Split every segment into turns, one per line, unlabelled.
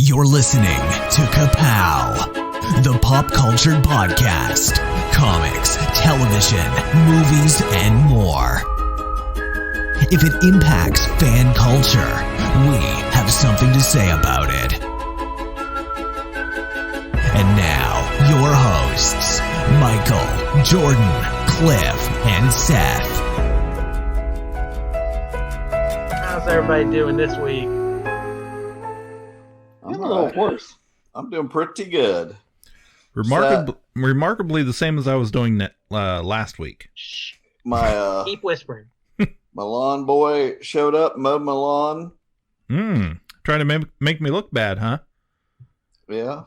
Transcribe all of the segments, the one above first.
You're listening to Ka-Pow, the pop culture podcast. Comics, television, movies, and more. If it impacts fan culture, we have something to say about it. And now, your hosts, Michael, Jordan, Cliff, and Seth.
How's everybody doing this week?
I'm a little hoarse. I'm doing pretty good.
Remarkably the same as I was doing last week.
Shh.
My
Keep whispering.
my lawn boy showed up, mowed my lawn.
Trying to make me look bad, huh?
Yeah.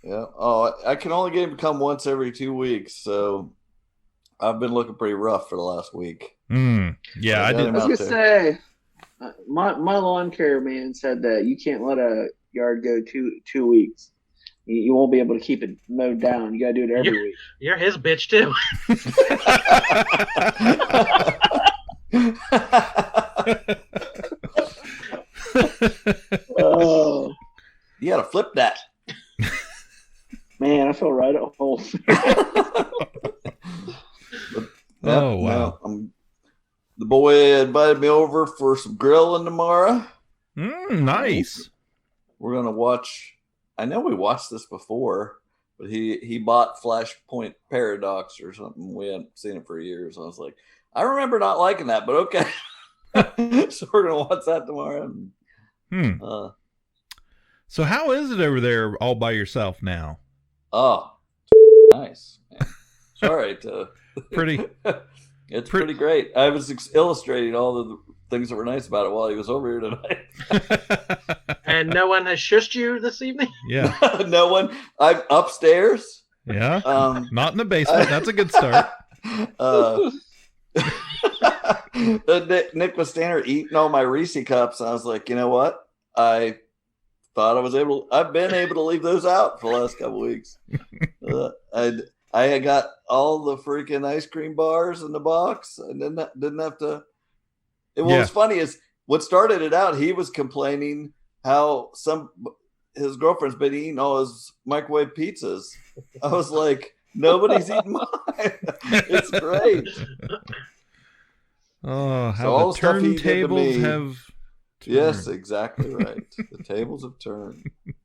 Yeah. Oh, I can only get him to come once every 2 weeks, so I've been looking pretty rough for the last week.
Yeah, I did.
I was gonna say, my lawn care man said that you can't let a yard go 2 weeks. You won't be able to keep it mowed down. You gotta do it every week.
You're his bitch too.
Oh
You gotta flip that.
man, I feel right at home.
Oh, wow.
The boy invited me over for some grilling tomorrow.
Nice.
We're gonna watch. I know we watched this before, but he bought Flashpoint Paradox or something. We hadn't seen it for years. I was like, I remember not liking that, but okay. So we're gonna watch that tomorrow.
So how is it over there all by yourself now?
Oh, nice. Man. Sorry to
Pretty.
It's pretty great. I was illustrating all of the things that were nice about it while he was over here tonight.
And no one has shushed you this evening?
Yeah.
No one. I'm upstairs.
Yeah. Not in the basement. That's a good start.
Nick was standing there eating all my Reese cups, and I was like, you know what? I thought I've been able to leave those out for the last couple weeks. I had got all the freaking ice cream bars in the box, and then didn't have to. What's funny is what started it out. He was complaining how his girlfriend's been eating all his microwave pizzas. I was like, nobody's eating mine. It's great.
Oh, how
So all
the
the stuff he did to
turntables
me-
have turned.
Yes, exactly right. The tables have turned. It's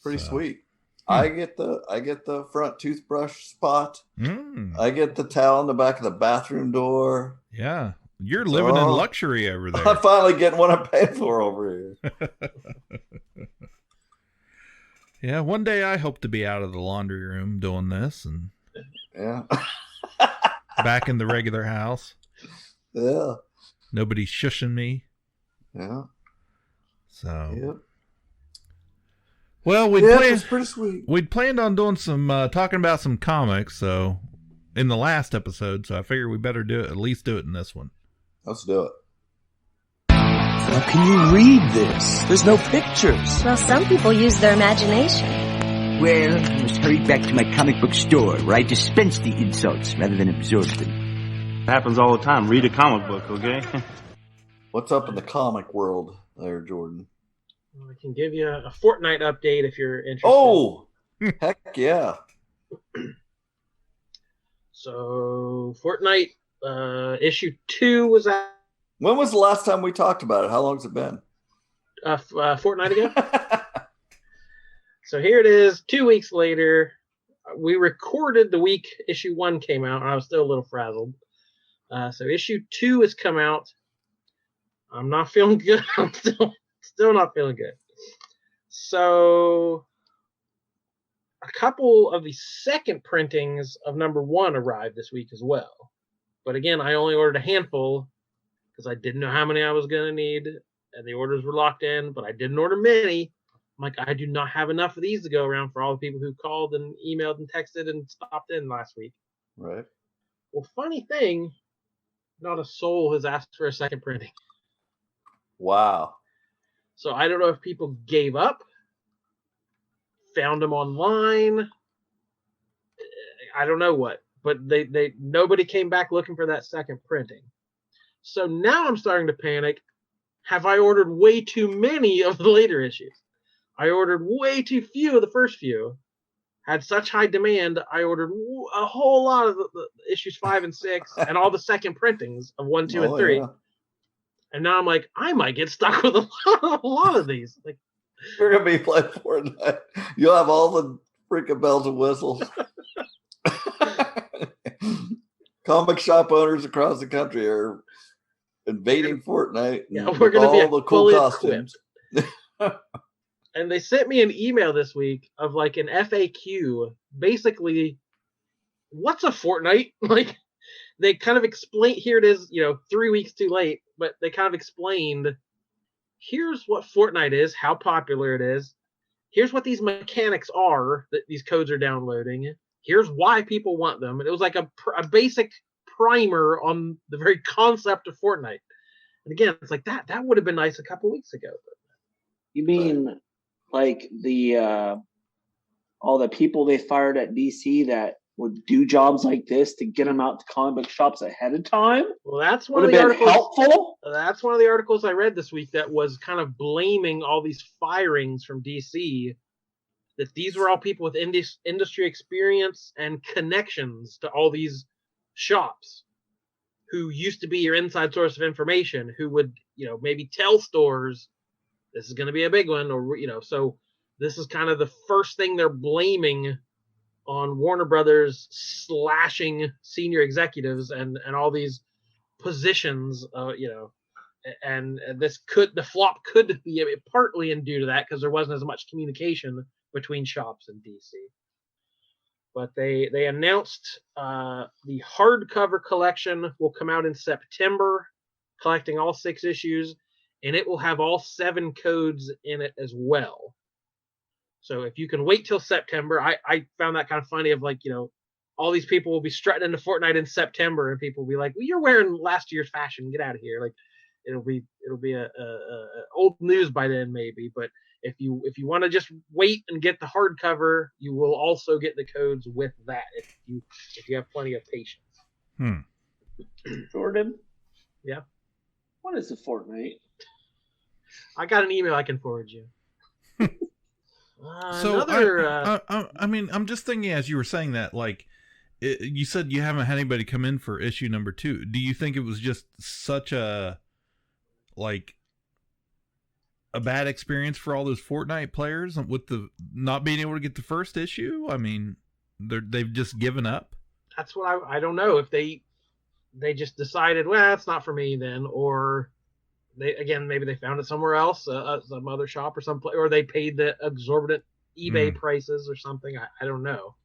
pretty sweet. I get the front toothbrush spot. I get the towel in the back of the bathroom door.
Yeah. You're living in luxury over there.
I'm finally getting what I'm paying for over here.
Yeah, one day I hope to be out of the laundry room doing this and
Yeah.
back in the regular house.
Yeah.
Nobody's shushing me.
Yeah.
So,
Yep.
well,
It's pretty sweet.
we'd planned on doing some talking about some comics. So, in the last episode, so I figured we better at least do it in this one.
Let's do it.
How can you read this? There's no pictures.
Well, some people use their imagination.
Well, I must hurry back to my comic book store where I dispense the insults rather than absorb them.
It happens all the time. Read a comic book, okay?
What's up in the comic world there, Jordan?
Well, I can give you a Fortnite update if you're interested.
Oh, heck yeah.
So, Fortnite issue 2 was out
When was the last time we talked about it? How long's it been?
Fortnite ago. So here it is, 2 weeks later. We recorded the week issue 1 came out, and I was still a little frazzled. So issue 2 has come out. I'm not feeling good. I'm still not feeling good. So a couple of the second printings of number 1 arrived this week as well. But again, I only ordered a handful because I didn't know how many I was going to need, and the orders were locked in, but I didn't order many. I'm like, I do not have enough of these to go around for all the people who called and emailed and texted and stopped in last week.
Right.
Well, funny thing, not a soul has asked for a second printing.
Wow.
So I don't know if people gave up, found them online. I don't know what, but nobody came back looking for that second printing. So now I'm starting to panic have I ordered way too many of the later issues. I ordered way too few of the first few. Had such high demand, I ordered a whole lot of the issues 5 and 6 and all the second printings of 1, 2, and 3. Yeah. And now I'm like, I might get stuck with a lot of these. Like,
you're gonna be playing Fortnite. You'll have all the freaking bells and whistles. Comic shop owners across the country are invading Fortnite.
Yeah, we're gonna be
all the cool costumes.
And they sent me an email this week of like an FAQ, basically, what's a Fortnite? Like, they kind of explain, here it is, 3 weeks too late, but they kind of explained, here's what Fortnite is, how popular it is. Here's what these mechanics are that these codes are downloading. Here's why people want them. And it was like a basic primer on the very concept of Fortnite. And again, it's like that would have been nice a couple weeks ago.
You mean like the all the people they fired at DC that would do jobs like this to get them out to comic book shops ahead of time?
Well, that's one of the articles. Helpful? That's one of the articles I read this week that was kind of blaming all these firings from DC, that these were all people with industry experience and connections to all these shops who used to be your inside source of information, who would, maybe tell stores this is going to be a big one, or, so this is kind of the first thing they're blaming on Warner Brothers slashing senior executives and all these positions, and the flop could be partly due to that because there wasn't as much communication between shops in DC. But they announced the hardcover collection will come out in September, collecting all 6 issues, and it will have all 7 codes in it as well. So if you can wait till September, I found that kind of funny of like, all these people will be strutting into Fortnite in September and people will be like, well, you're wearing last year's fashion, get out of here. Like it'll be a old news by then maybe, but if you want to just wait and get the hardcover, you will also get the codes with that if you have plenty of patience.
Jordan?
Yeah.
What is a Fortnite?
I got an email I can forward you.
I mean, I'm just thinking as you were saying that, like, you said you haven't had anybody come in for issue number 2. Do you think it was just such a bad experience for all those Fortnite players with the not being able to get the first issue? I mean, they've just given up.
That's what I don't know if they just decided, well, it's not for me then, or maybe they found it somewhere else, some other shop or or they paid the exorbitant eBay prices or something. I don't know.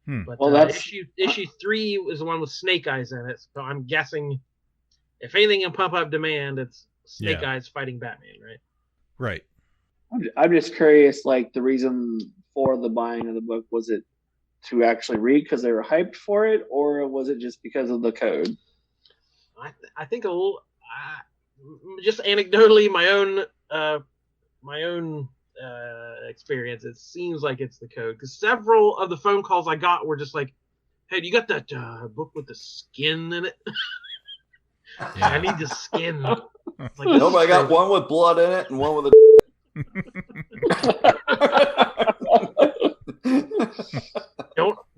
But issue 3 is the one with Snake Eyes in it. So I'm guessing if anything can pump up demand, it's Snake Eyes fighting Batman, right?
Right.
I'm just curious, like the reason for the buying of the book, was it to actually read because they were hyped for it, or was it just because of the code?
I think a little. Just anecdotally, my own experience, it seems like it's the code, because several of the phone calls I got were just like, hey, do you got that book with the skin in it? Yeah. I need the skin. Like,
nope, I got one with blood in it and one with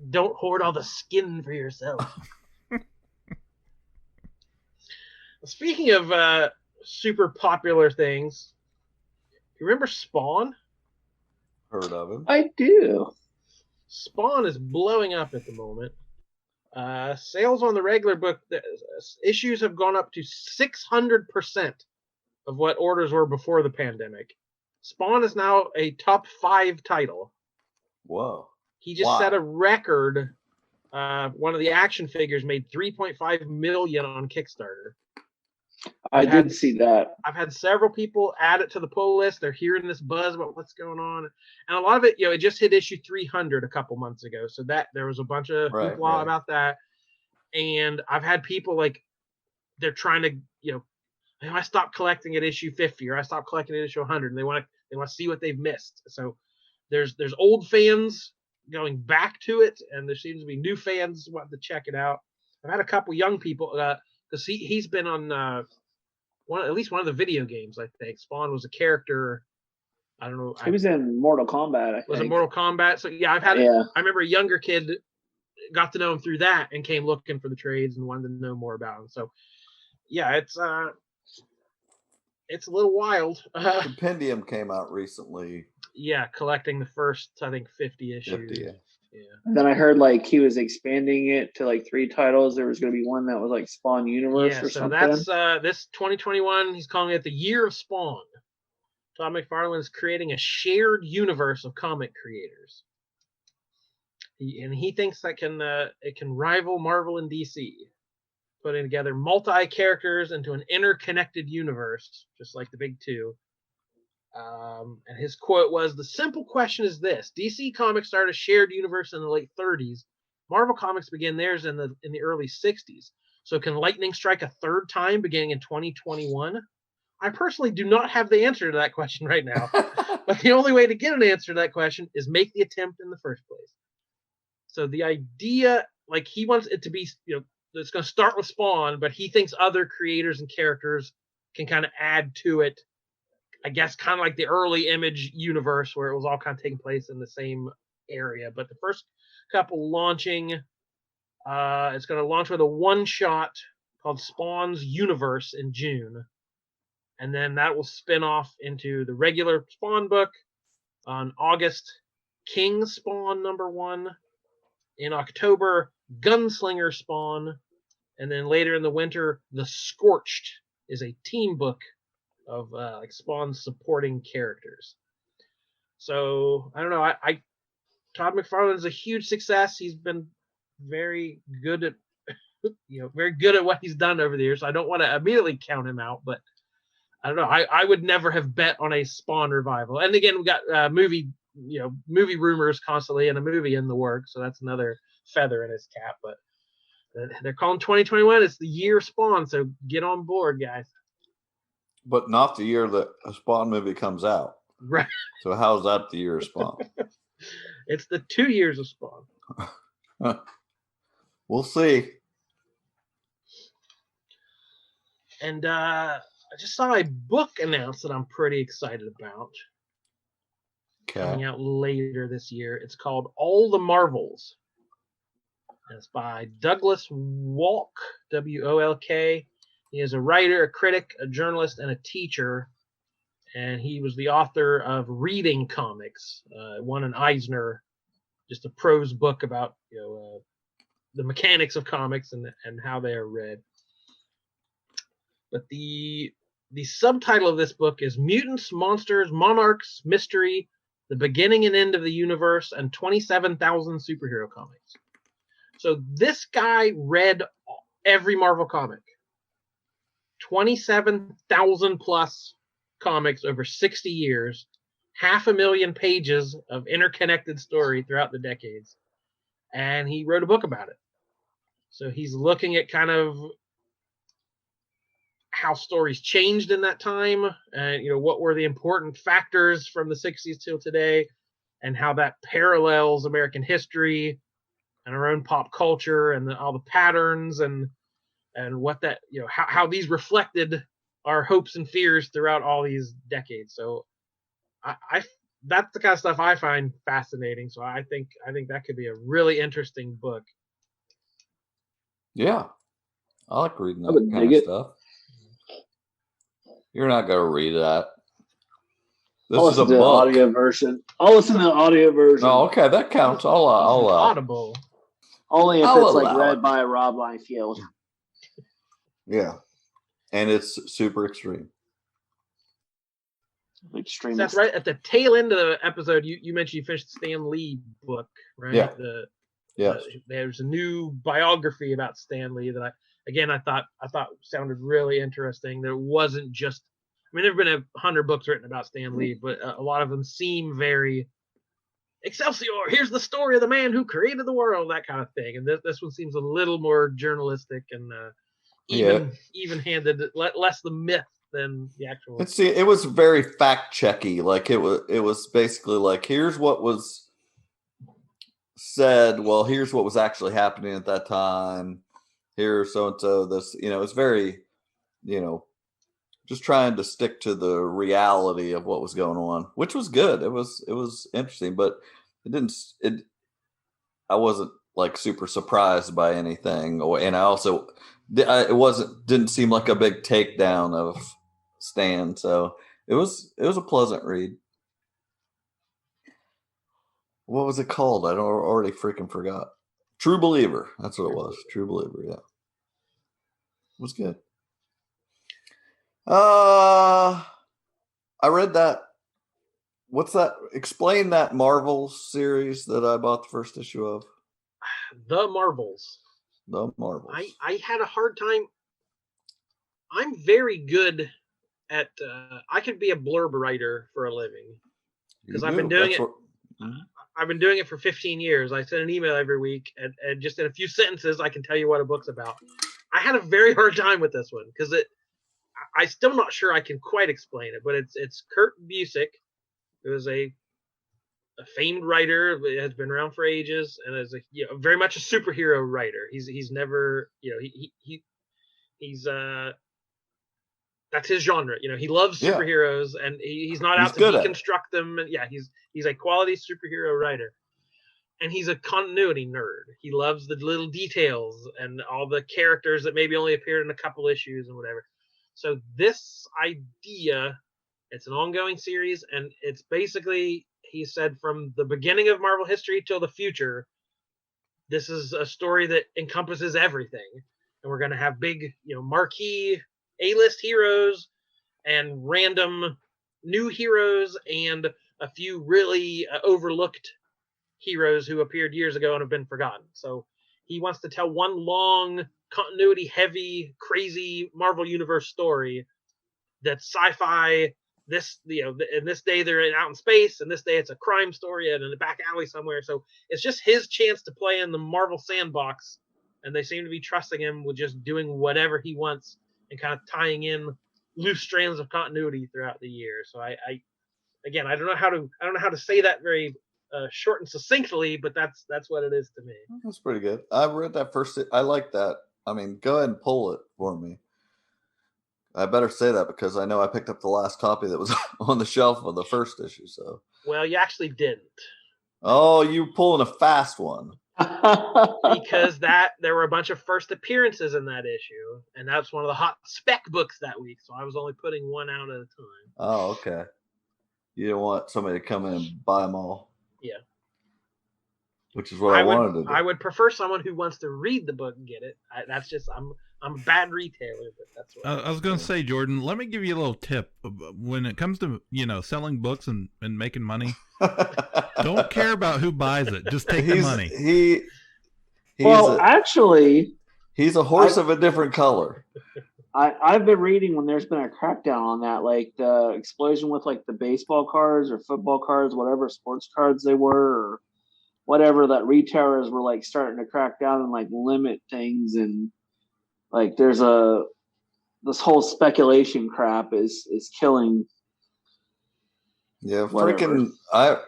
Don't hoard all the skin for yourself. Speaking of super popular things, you remember Spawn?
Heard of him?
I do.
Spawn is blowing up at the moment. Sales on the regular book, issues have gone up to 600% of what orders were before the pandemic. Spawn is now a top 5 title.
Whoa.
He just set a record. One of the action figures made $3.5 million on Kickstarter.
I did see that.
I've had several people add it to the pull list. They're hearing this buzz about what's going on. And a lot of it, it just hit issue 300 a couple months ago. So that there was a bunch of hoopla about that. And I've had people they're trying to, I stopped collecting at issue 50 or I stopped collecting at issue 100, and they want to see what they've missed. So there's old fans going back to it, and there seems to be new fans wanting to check it out. I've had a couple young people, because he's been on at least one of the video games. I think Spawn was a character. I don't know.
He was in Mortal Kombat. I think.
Was it Mortal Kombat? So yeah, I remember a younger kid got to know him through that and came looking for the trades and wanted to know more about him. So yeah, it's a little wild.
Compendium came out recently.
Yeah, collecting the first, I think, 50 issues.
50, yeah.
And then I heard like he was expanding it to like 3 titles. There was going to be one that was like Spawn Universe or something.
That's this 2021. He's calling it the Year of Spawn. Todd McFarlane is creating a shared universe of comic creators. He thinks that it can rival Marvel and DC, putting together multi-characters into an interconnected universe, just like the big two. And his quote was, "The simple question is this: DC Comics started a shared universe in the late 30s. Marvel Comics began theirs in the early 60s. So can lightning strike a third time beginning in 2021? I personally do not have the answer to that question right now. But the only way to get an answer to that question is make the attempt in the first place." So the idea, like, he wants it to be, it's going to start with Spawn, but he thinks other creators and characters can kind of add to it. I guess kind of like the early Image universe where it was all kind of taking place in the same area. But the first couple launching, it's going to launch with a one-shot called Spawn's Universe in June. And then that will spin off into the regular Spawn book on August, King Spawn #1. In October, Gunslinger Spawn. And then later in the winter, The Scorched is a team book of like Spawn's supporting characters. So I don't know. Todd McFarlane's a huge success. He's been very good at what he's done over the years. So I don't want to immediately count him out, but I don't know. I would never have bet on a Spawn revival. And again, we got movie rumors constantly and a movie in the works, so that's another feather in his cap. But they're calling 2021. It's the year of Spawn, so get on board, guys.
But not the year that a Spawn movie comes out.
Right.
So how's that the year of Spawn?
It's the 2 years of Spawn.
We'll see.
And I just saw a book announced that I'm pretty excited about. Coming out later this year. It's called All the Marvels. And it's by Douglas Wolk, Wolk. He is a writer, a critic, a journalist, and a teacher. And he was the author of Reading Comics, won an Eisner, just a prose book about the mechanics of comics and how they are read. But the subtitle of this book is Mutants, Monsters, Monarchs, Mystery, the Beginning and End of the Universe, and 27,000 Superhero Comics. So this guy read every Marvel comic. 27,000 plus comics over 60 years, 500,000 pages of interconnected story throughout the decades. And he wrote a book about it. So he's looking at kind of how stories changed in that time, and what were the important factors from the 60s till today, and how that parallels American history and our own pop culture and all the patterns and what that how these reflected our hopes and fears throughout all these decades. So I that's the kind of stuff I find fascinating. So I think that could be a really interesting book.
Yeah, I like reading that kind of stuff. You're not going to read that. This is a book.
Audio version. I'll listen to the audio version.
Oh, okay, that counts. I'll
Audible.
Only if it's like read by Rob Liefeld.
Yeah, and it's super extreme.
Extreme.
That's right. At the tail end of the episode, you mentioned you finished the Stan Lee book, right?
Yeah. Yes.
There's a new biography about Stan Lee that I thought sounded really interesting. There wasn't just, there have been 100 books written about Stan Lee, but a lot of them seem very Excelsior. Here's the story of the man who created the world, that kind of thing. And this one seems a little more journalistic and even-handed, less the myth than the actual.
It was very fact-checky. Like it was basically like, here's what was said. Well, here's what was actually happening at that time. Here's so and so. This, it's very, just trying to stick to the reality of what was going on, which was good. It was interesting, but I wasn't like super surprised by anything, and I also didn't seem like a big takedown of Stan, so it was a pleasant read. What was it called? I already freaking forgot. True Believer. That's what it was. True Believer. Yeah, it was good. I read that. What's that? Explain that Marvel series that I bought the first issue of.
The Marvels.
The Marvels.
I had a hard time. I'm very good at. I could be a blurb writer for a living because I've been doing it. I've been doing it for 15 years. I send an email every week, and just in a few sentences, I can tell you what a book's about. I had a very hard time with this one because I'm still not sure I can quite explain it, but it's Kurt Busiek, who is a famed writer, has been around for ages, and is very much a superhero writer. He's never, he's that's his genre. He loves superheroes, and he's not out to deconstruct them. And he's a quality superhero writer, and he's a continuity nerd. He loves the little details and all the characters that maybe only appeared in a couple issues and whatever. So this idea, it's an ongoing series, and it's basically, he said, from the beginning of Marvel history till the future, this is a story that encompasses everything. And we're going to have big, marquee A-list heroes and random new heroes and a few really overlooked heroes who appeared years ago and have been forgotten. So he wants to tell one long, continuity-heavy, crazy Marvel Universe story that's sci-fi. In this day they're out in space, and this day it's a crime story and in a back alley somewhere. So it's just his chance to play in the Marvel sandbox, and they seem to be trusting him with just doing whatever he wants and kind of tying in loose strands of continuity throughout the year. So I don't know how to say that very short and succinctly, but that's what it is to me.
That's pretty good. I read that first. I like that. I mean, go ahead and pull it for me. I better say that because I know I picked up the last copy that was on the shelf of the first issue. So,
well, you actually didn't.
Oh, you pulling a fast one.
Because there were a bunch of first appearances in that issue, and that's one of the hot spec books that week. So I was only putting one out at a time.
Oh, okay. You didn't want somebody to come in and buy them all.
Yeah.
Which is what I wanted to do.
I would prefer someone who wants to read the book and get it. I'm a bad retailer, but that's what
I was going to say, Jordan, let me give you a little tip. When it comes to, selling books and making money, don't care about who buys it. Just take the money.
He's a horse of a different color.
I've been reading when there's been a crackdown on that, like the explosion with like the baseball cards or football cards, whatever sports cards they were, or whatever, that retailers were like starting to crack down and like limit things, and like there's this whole speculation crap is killing.
Yeah, freaking!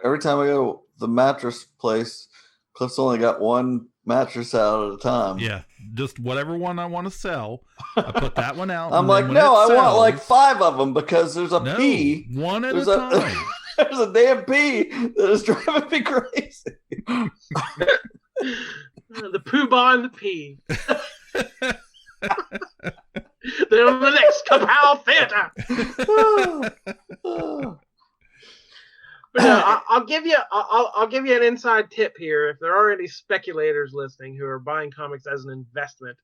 Every time I go to the mattress place, Cliff's only got one mattress out at a time.
Yeah, just whatever one I want to sell, I put that one out.
I'm like, no, I want like 5 of them because there's a pea.
One at a time.
There's a damn pea that is driving me crazy.
The Poobah and the pea. They're on the next Ka-Pow theater. But I'll give you an inside tip here. If there are any speculators listening who are buying comics as an investment,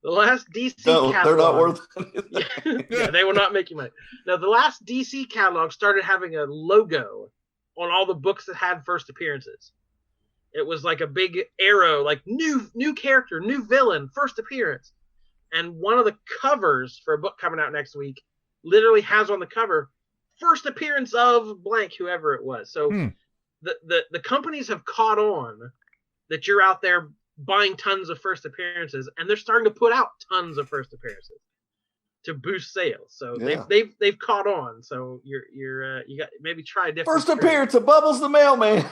the last DC catalog,
they're not worth anything.
Yeah, they will not make you money. Now, the last DC catalog started having a logo on all the books that had first appearances. It was like a big arrow, like new character, new villain, first appearance. And one of the covers for a book coming out next week literally has on the cover first appearance of blank, whoever it was. So the companies have caught on that you're out there buying tons of first appearances, and they're starting to put out tons of first appearances to boost sales. So they've caught on. So you got maybe try a different
first appearance of Bubbles the Mailman.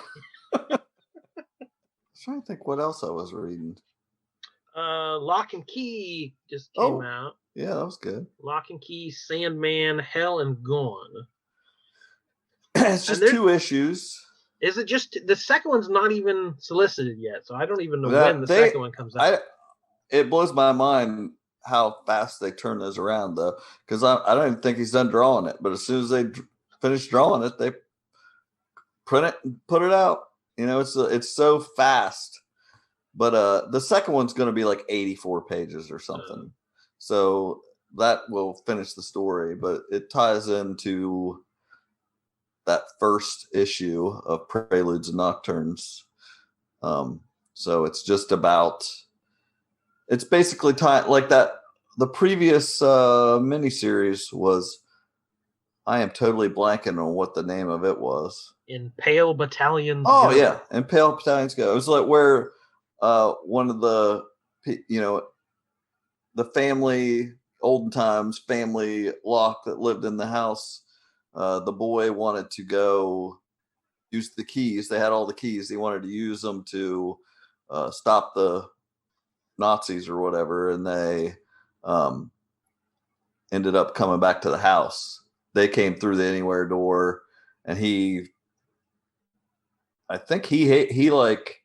I was trying to think what else I was reading.
Lock and Key just came out.
Yeah, that was good.
Lock and Key, Sandman, Hell, and Gone.
It's just 2 issues.
Is it just the second one's not even solicited yet, so I don't even know when the second one comes out.
It blows my mind how fast they turn those around, though, because I don't even think he's done drawing it. But as soon as they finish drawing it, they print it and put it out. You know, it's so fast. But the second one's going to be like 84 pages or something, so that will finish the story. But it ties into that first issue of Preludes and Nocturnes. So it's just about. It's basically like that. The previous miniseries was. I am totally blanking on what the name of it was.
Impale Battalions.
Oh, yeah. Impale Battalions Go. It was like where one of the, the family, olden times family Locke that lived in the house, the boy wanted to go use the keys. They had all the keys. He wanted to use them to stop the Nazis or whatever, and they ended up coming back to the house. They came through the anywhere door, and I think he like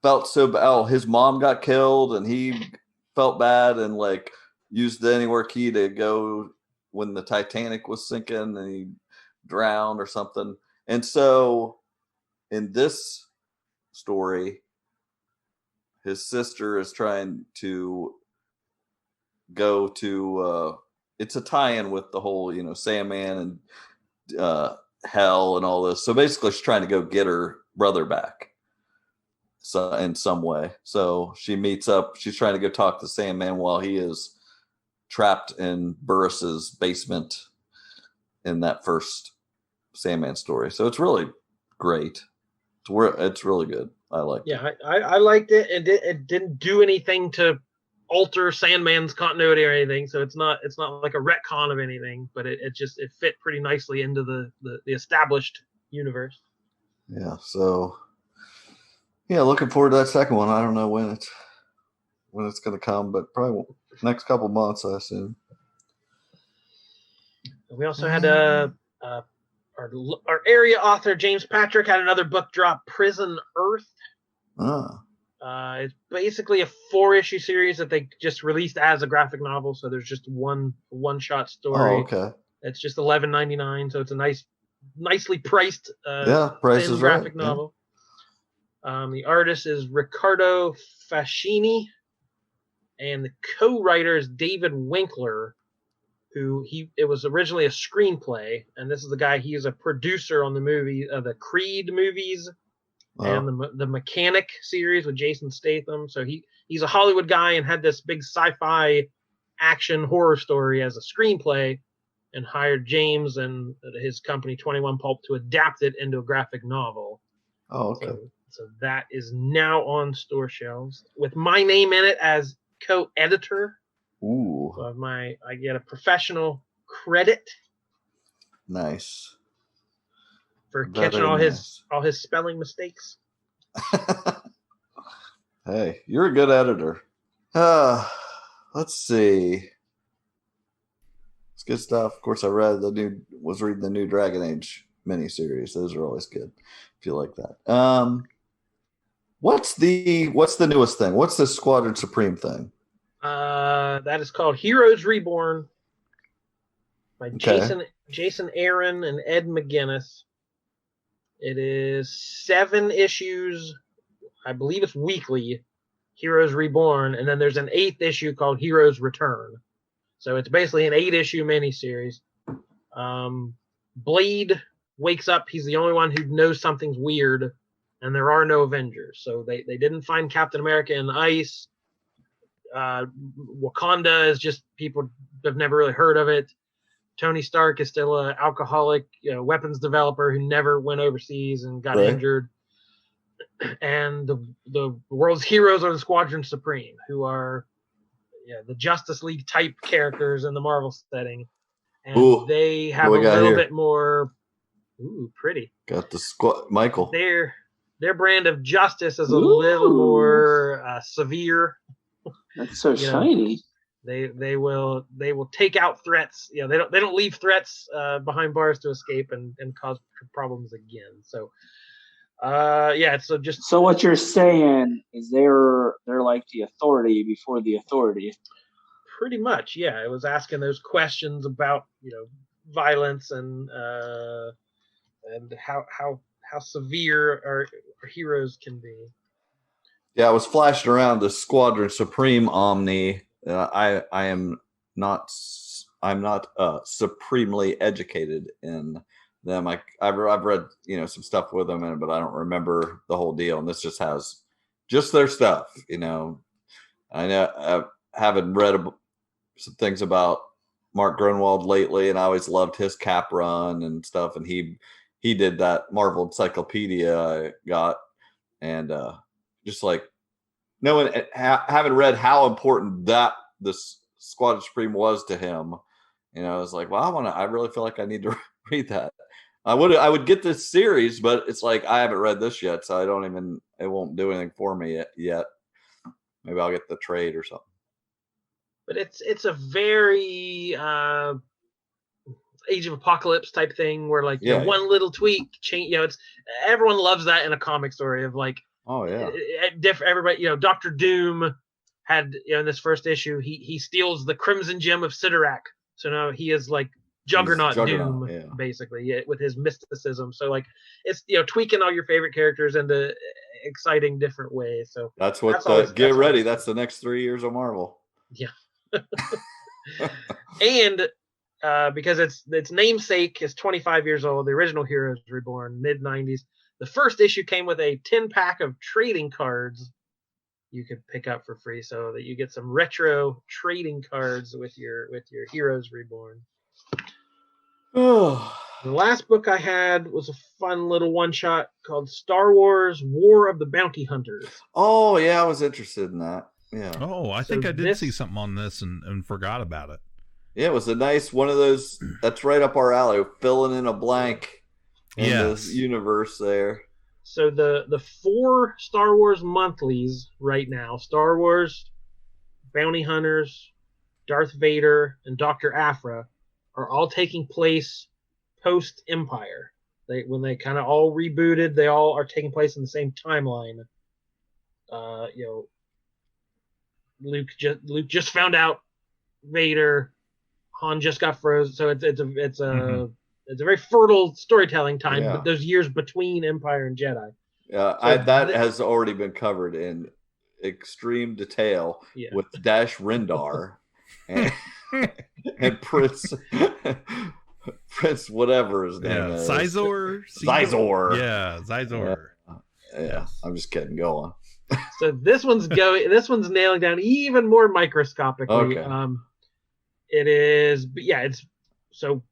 felt so bad. Oh, his mom got killed, and he felt bad and like used the anywhere key to go when the Titanic was sinking, and he drowned or something. And so in this story, his sister is trying to go to it's a tie-in with the whole, Sandman and Hell and all this. So basically she's trying to go get her brother back. So in some way. So she meets up, she's trying to go talk to Sandman while he is trapped in Burris's basement in that first Sandman story. So it's really great. It's really good. I liked it.
Yeah, I liked it. It didn't do anything to alter Sandman's continuity or anything, so it's not like a retcon of anything, but it fit pretty nicely into the established universe.
Yeah, so looking forward to that second one. I don't know when it's going to come, but probably next couple months, I assume.
We also had our area author James Patrick had another book drop, Prison Earth. It's basically a 4-issue series that they just released as a graphic novel, so there's just one shot story.
Oh, okay.
It's just $11.99, so it's a nicely priced
price is
graphic
right.
novel. The artist is Riccardo Fascini, and the co-writer is David Winkler, who it was originally a screenplay, and this is the guy. He is a producer on the movie, the Creed movies. And the Mechanic series with Jason Statham. So he's a Hollywood guy and had this big sci-fi action horror story as a screenplay, and hired James and his company 21 Pulp to adapt it into a graphic novel.
Oh, okay.
So that is now on store shelves with my name in it as co-editor.
Ooh.
So I get a professional credit.
Nice.
For catching all his spelling mistakes.
Hey, you're a good editor. Let's see. It's good stuff. Of course, I was reading the new Dragon Age miniseries. Those are always good if you like that. What's the newest thing? What's the Squadron Supreme thing?
That is called Heroes Reborn by Jason Aaron and Ed McGuinness. It is 7 issues. I believe it's weekly. Heroes Reborn, and then there's an 8th issue called Heroes Return. So it's basically an 8-issue miniseries. Blade wakes up. He's the only one who knows something's weird, and there are no Avengers. So they didn't find Captain America in ice. Wakanda is just people have never really heard of it. Tony Stark is still an alcoholic weapons developer who never went overseas and got injured. And the world's heroes are the Squadron Supreme, who are the Justice League type characters in the Marvel setting. And they have a little bit more pretty.
Got the Michael.
Their brand of justice is a little more severe.
That's so shiny.
They will take out threats. They don't leave threats behind bars to escape and cause problems again. So so
what you're saying is they're like the authority before the authority.
Pretty much, yeah. It was asking those questions about violence and how severe our heroes can be.
Yeah, I was flashing around the Squadron Supreme Omni. I'm not supremely educated in them. I've read some stuff with them in it, but I don't remember the whole deal. And this just has just their stuff. I know I haven't read some things about Mark Grunwald lately, and I always loved his Cap run and stuff. And he did that Marvel Encyclopedia I got, and just like knowing, having read how important this Squadron Supreme was to him, I was like, well, I really feel like I need to read that. I would get this series, but it's like I haven't read this yet, so it won't do anything for me yet. Maybe I'll get the trade or something.
But it's a very Age of Apocalypse type thing where one little tweak change. It's everyone loves that in a comic story of like.
Oh yeah.
Everybody, Dr. Doom had in this first issue he steals the Crimson Gem of Sidorak, so now he is like Juggernaut Doom, basically, with his mysticism. So like it's tweaking all your favorite characters into exciting different ways. So
that's get ready. That's the next 3 years of Marvel.
Yeah. And because its namesake is 25 years old, the original Heroes Reborn, mid-90s. The first issue came with a 10-pack of trading cards you could pick up for free, so that you get some retro trading cards with your Heroes Reborn.
Oh.
The last book I had was a fun little one-shot called Star Wars War of the Bounty Hunters.
Oh, yeah, I was interested in that. Yeah.
Oh, I think I did see something on this and forgot about it.
Yeah, it was a nice one of those. That's right up our alley, filling in a blank in this universe there.
So the 4 Star Wars monthlies right now, Star Wars, Bounty Hunters, Darth Vader, and Dr. Aphra, are all taking place post-Empire. When they kind of all rebooted, they all are taking place in the same timeline. Luke just found out Vader. Han just got frozen, so it's a very fertile storytelling time.
Yeah.
But those years between Empire and Jedi.
Yeah, that has already been covered in extreme detail with Dash Rendar and Prince whatever his name is.
Sizor. Yeah, Sizor.
Yeah, I'm just kidding. Go on.
So this one's nailing down even more microscopically.
Okay.
It is, so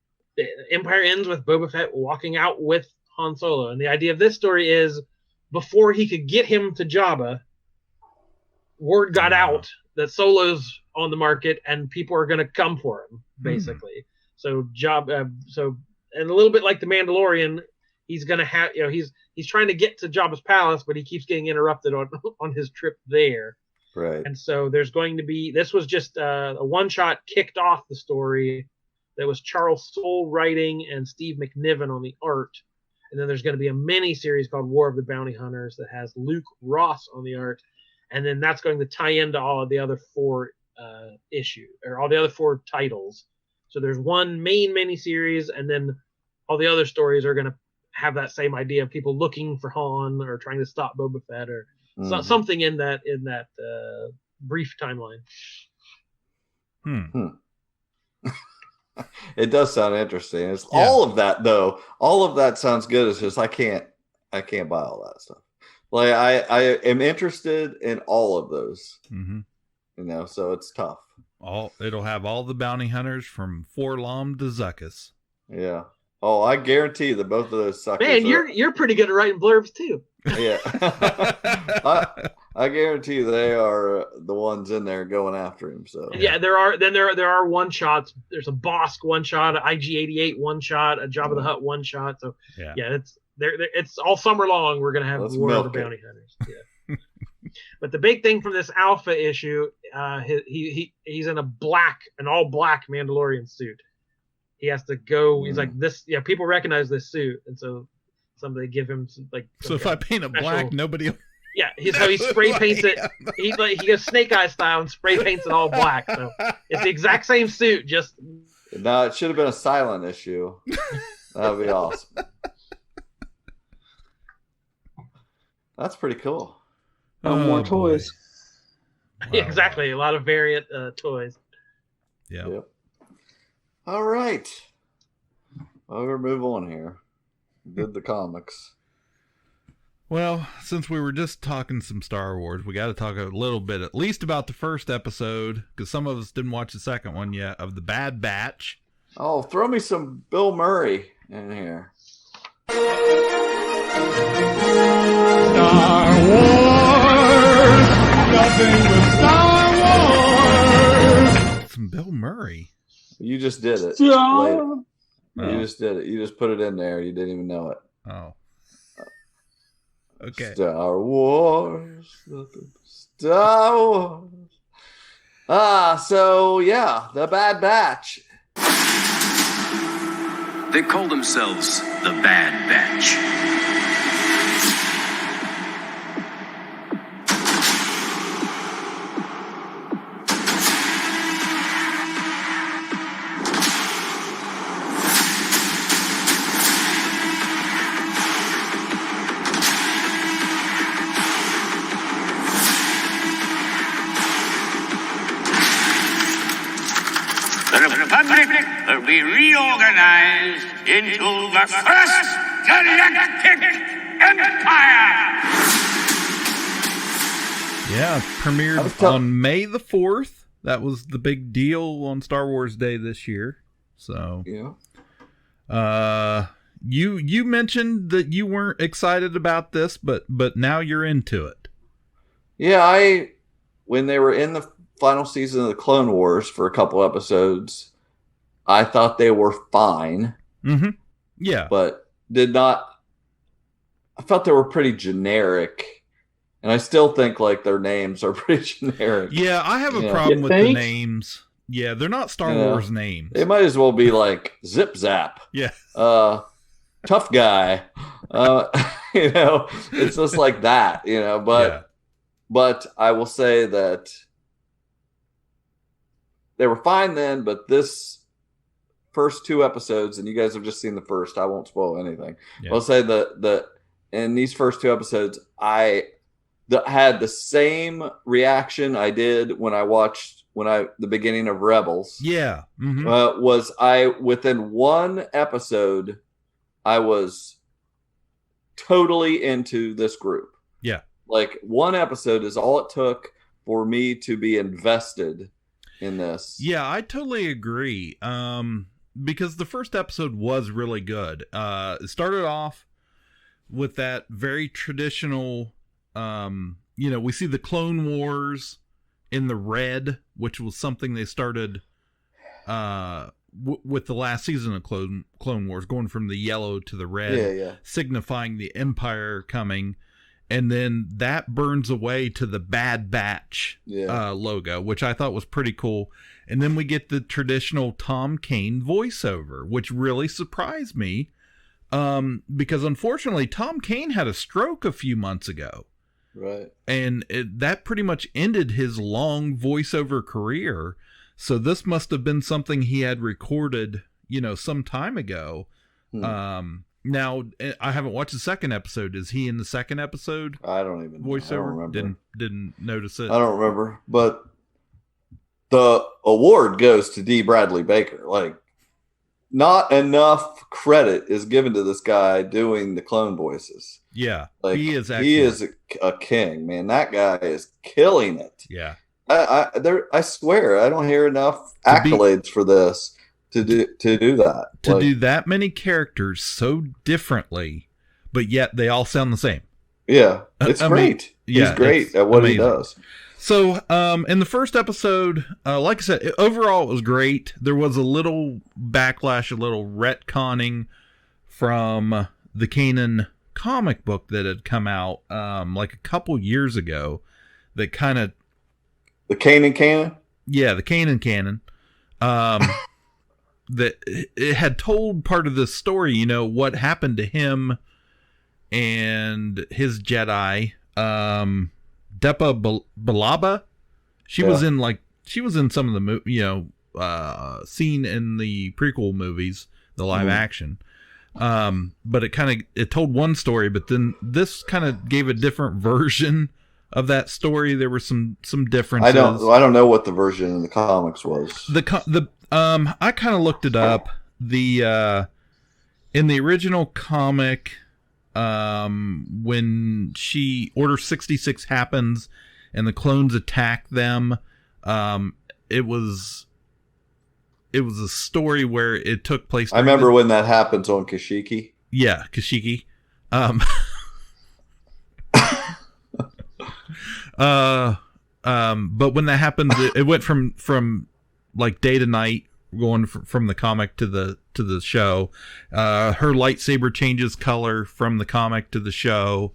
Empire ends with Boba Fett walking out with Han Solo, and the idea of this story is before he could get him to Jabba, word got out that Solo's on the market and people are going to come for him, basically. So and a little bit like the Mandalorian, he's going to have, he's trying to get to Jabba's palace, but he keeps getting interrupted on his trip there.
Right.
And so there's going to be, this was just a one-shot kicked off the story. That was Charles Soule writing and Steve McNiven on the art. And then there's going to be a mini-series called War of the Bounty Hunters that has Luke Ross on the art. And then that's going to tie into all of the other 4 issues, or all the other 4 titles. So there's one main mini-series, and then all the other stories are going to have that same idea of people looking for Han or trying to stop Boba Fett or something in that brief timeline.
It does sound interesting. It's all of that though. All of that sounds good. It's just I can't buy all that stuff. Like I am interested in all of those. Mm-hmm. So it's tough.
It'll have all the bounty hunters from Forlom to Zuckuss.
Yeah. Oh, I guarantee that both of those suckers.
Man, you're pretty good at writing blurbs too.
Yeah. I guarantee they are the ones in there going after him. So
yeah, there are one shots. There's a Bosk one shot, an IG-88 one shot, a Jabba the Hutt one shot. So yeah, it's all summer long. We're gonna have War of the Bounty Hunters. Yeah. But the big thing from this Alpha issue, he's in an all black Mandalorian suit. He has to go. He's like this. Yeah, people recognize this suit, and so somebody give him some, like.
So if I paint it black, nobody.
Yeah, so he spray paints it. He goes Snake Eye style and spray paints it all black. So it's the exact same suit, just.
No, it should have been a silent issue. That would be awesome. That's pretty cool.
More toys.
Wow.
Yeah, exactly. A lot of variant toys.
Yeah.
Yep. All right. Well, we'll move on here. Did the comics.
Well, since we were just talking some Star Wars, we got to talk a little bit, at least about the first episode, because some of us didn't watch the second one yet, of The Bad Batch.
Oh, throw me some Bill Murray in here.
Star Wars, nothing but Star Wars.
Some Bill Murray.
You just did it.
Yeah.
You just did it. You just put it in there. You didn't even know it.
Oh. Okay.
Star Wars. Star Wars. So yeah, The Bad Batch.
They call themselves the Bad Batch. The Republic will be reorganized into the First Galactic Empire.
Yeah, premiered on May the 4th. That was the big deal on Star Wars Day this year. So,
yeah.
You mentioned that you weren't excited about this, but now you're into it.
Yeah, when they were in the final season of the Clone Wars for a couple episodes, I thought they were fine.
Mm-hmm. Yeah.
But I felt they were pretty generic. And I still think like their names are pretty generic.
Yeah, I have a problem with the names. Yeah, they're not Star Wars names.
They might as well be like Zip Zap.
Yeah.
Tough Guy. It's just like that, but I will say that they were fine then, but this first two episodes, and you guys have just seen the first, I won't spoil anything. Yeah. I'll say that in these first two episodes, I had the same reaction I did when I watched the beginning of Rebels.
Yeah. Mm-hmm.
Within one episode, I was totally into this group.
Yeah.
Like one episode is all it took for me to be invested in this.
Yeah, I totally agree. Because the first episode was really good. It started off with that very traditional, we see the Clone Wars in the red, which was something they started with the last season of Clone Wars, going from the yellow to the red, signifying the Empire coming. And then that burns away to the Bad Batch logo, which I thought was pretty cool. And then we get the traditional Tom Kane voiceover, which really surprised me. Because unfortunately, Tom Kane had a stroke a few months ago.
Right.
And that pretty much ended his long voiceover career. So this must have been something he had recorded, some time ago. Now, I haven't watched the second episode. Is he in the second episode?
I don't even
voiceover.
I don't remember.
Didn't notice it.
I don't remember. But the award goes to D. Bradley Baker. Like, not enough credit is given to this guy doing the clone voices.
Yeah,
like,
he is.
He is a king, man. That guy is killing it.
Yeah.
I swear, I don't hear enough accolades for this. To do that.
To do that many characters so differently, but yet they all sound the same.
Yeah. It's great. He's great at what he does.
So, in the first episode, like I said, overall it was great. There was a little backlash, a little retconning from the Kanan comic book that had come out like a couple years ago. that kind of
the Kanan canon.
Yeah, the Kanan canon. That it had told part of the story. You know what happened to him and his Jedi. Depa Balaba. She was in some of the scene in the prequel movies, the live action. But it told one story, but then this kind of gave a different version of that story. There were some differences.
I don't know what the version in the comics was.
I kind of looked it up. In the original comic, when Order 66 happens and the clones attack them, it was a story where it took place.
I remember when that happens on Kashyyyk.
Yeah, Kashyyyk. But when that happens, it went from like day to night, going from the comic to the show. Her lightsaber changes color from the comic to the show,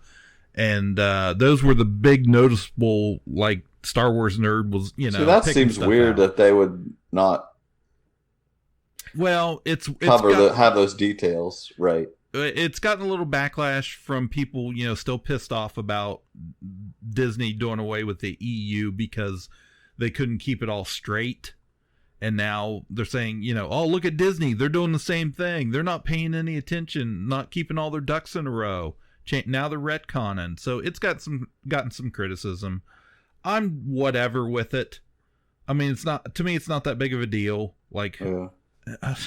and those were the big noticeable. Like Star Wars nerd was,
So that seems weird that they would not.
Well,
have those details right.
It's gotten a little backlash from people, still pissed off about Disney doing away with the EU because they couldn't keep it all straight. And now they're saying, oh, look at Disney. They're doing the same thing. They're not paying any attention, not keeping all their ducks in a row. Now they're retconning. So it's gotten some criticism. I'm whatever with it. I mean, it's not that big of a deal. Like,
yeah.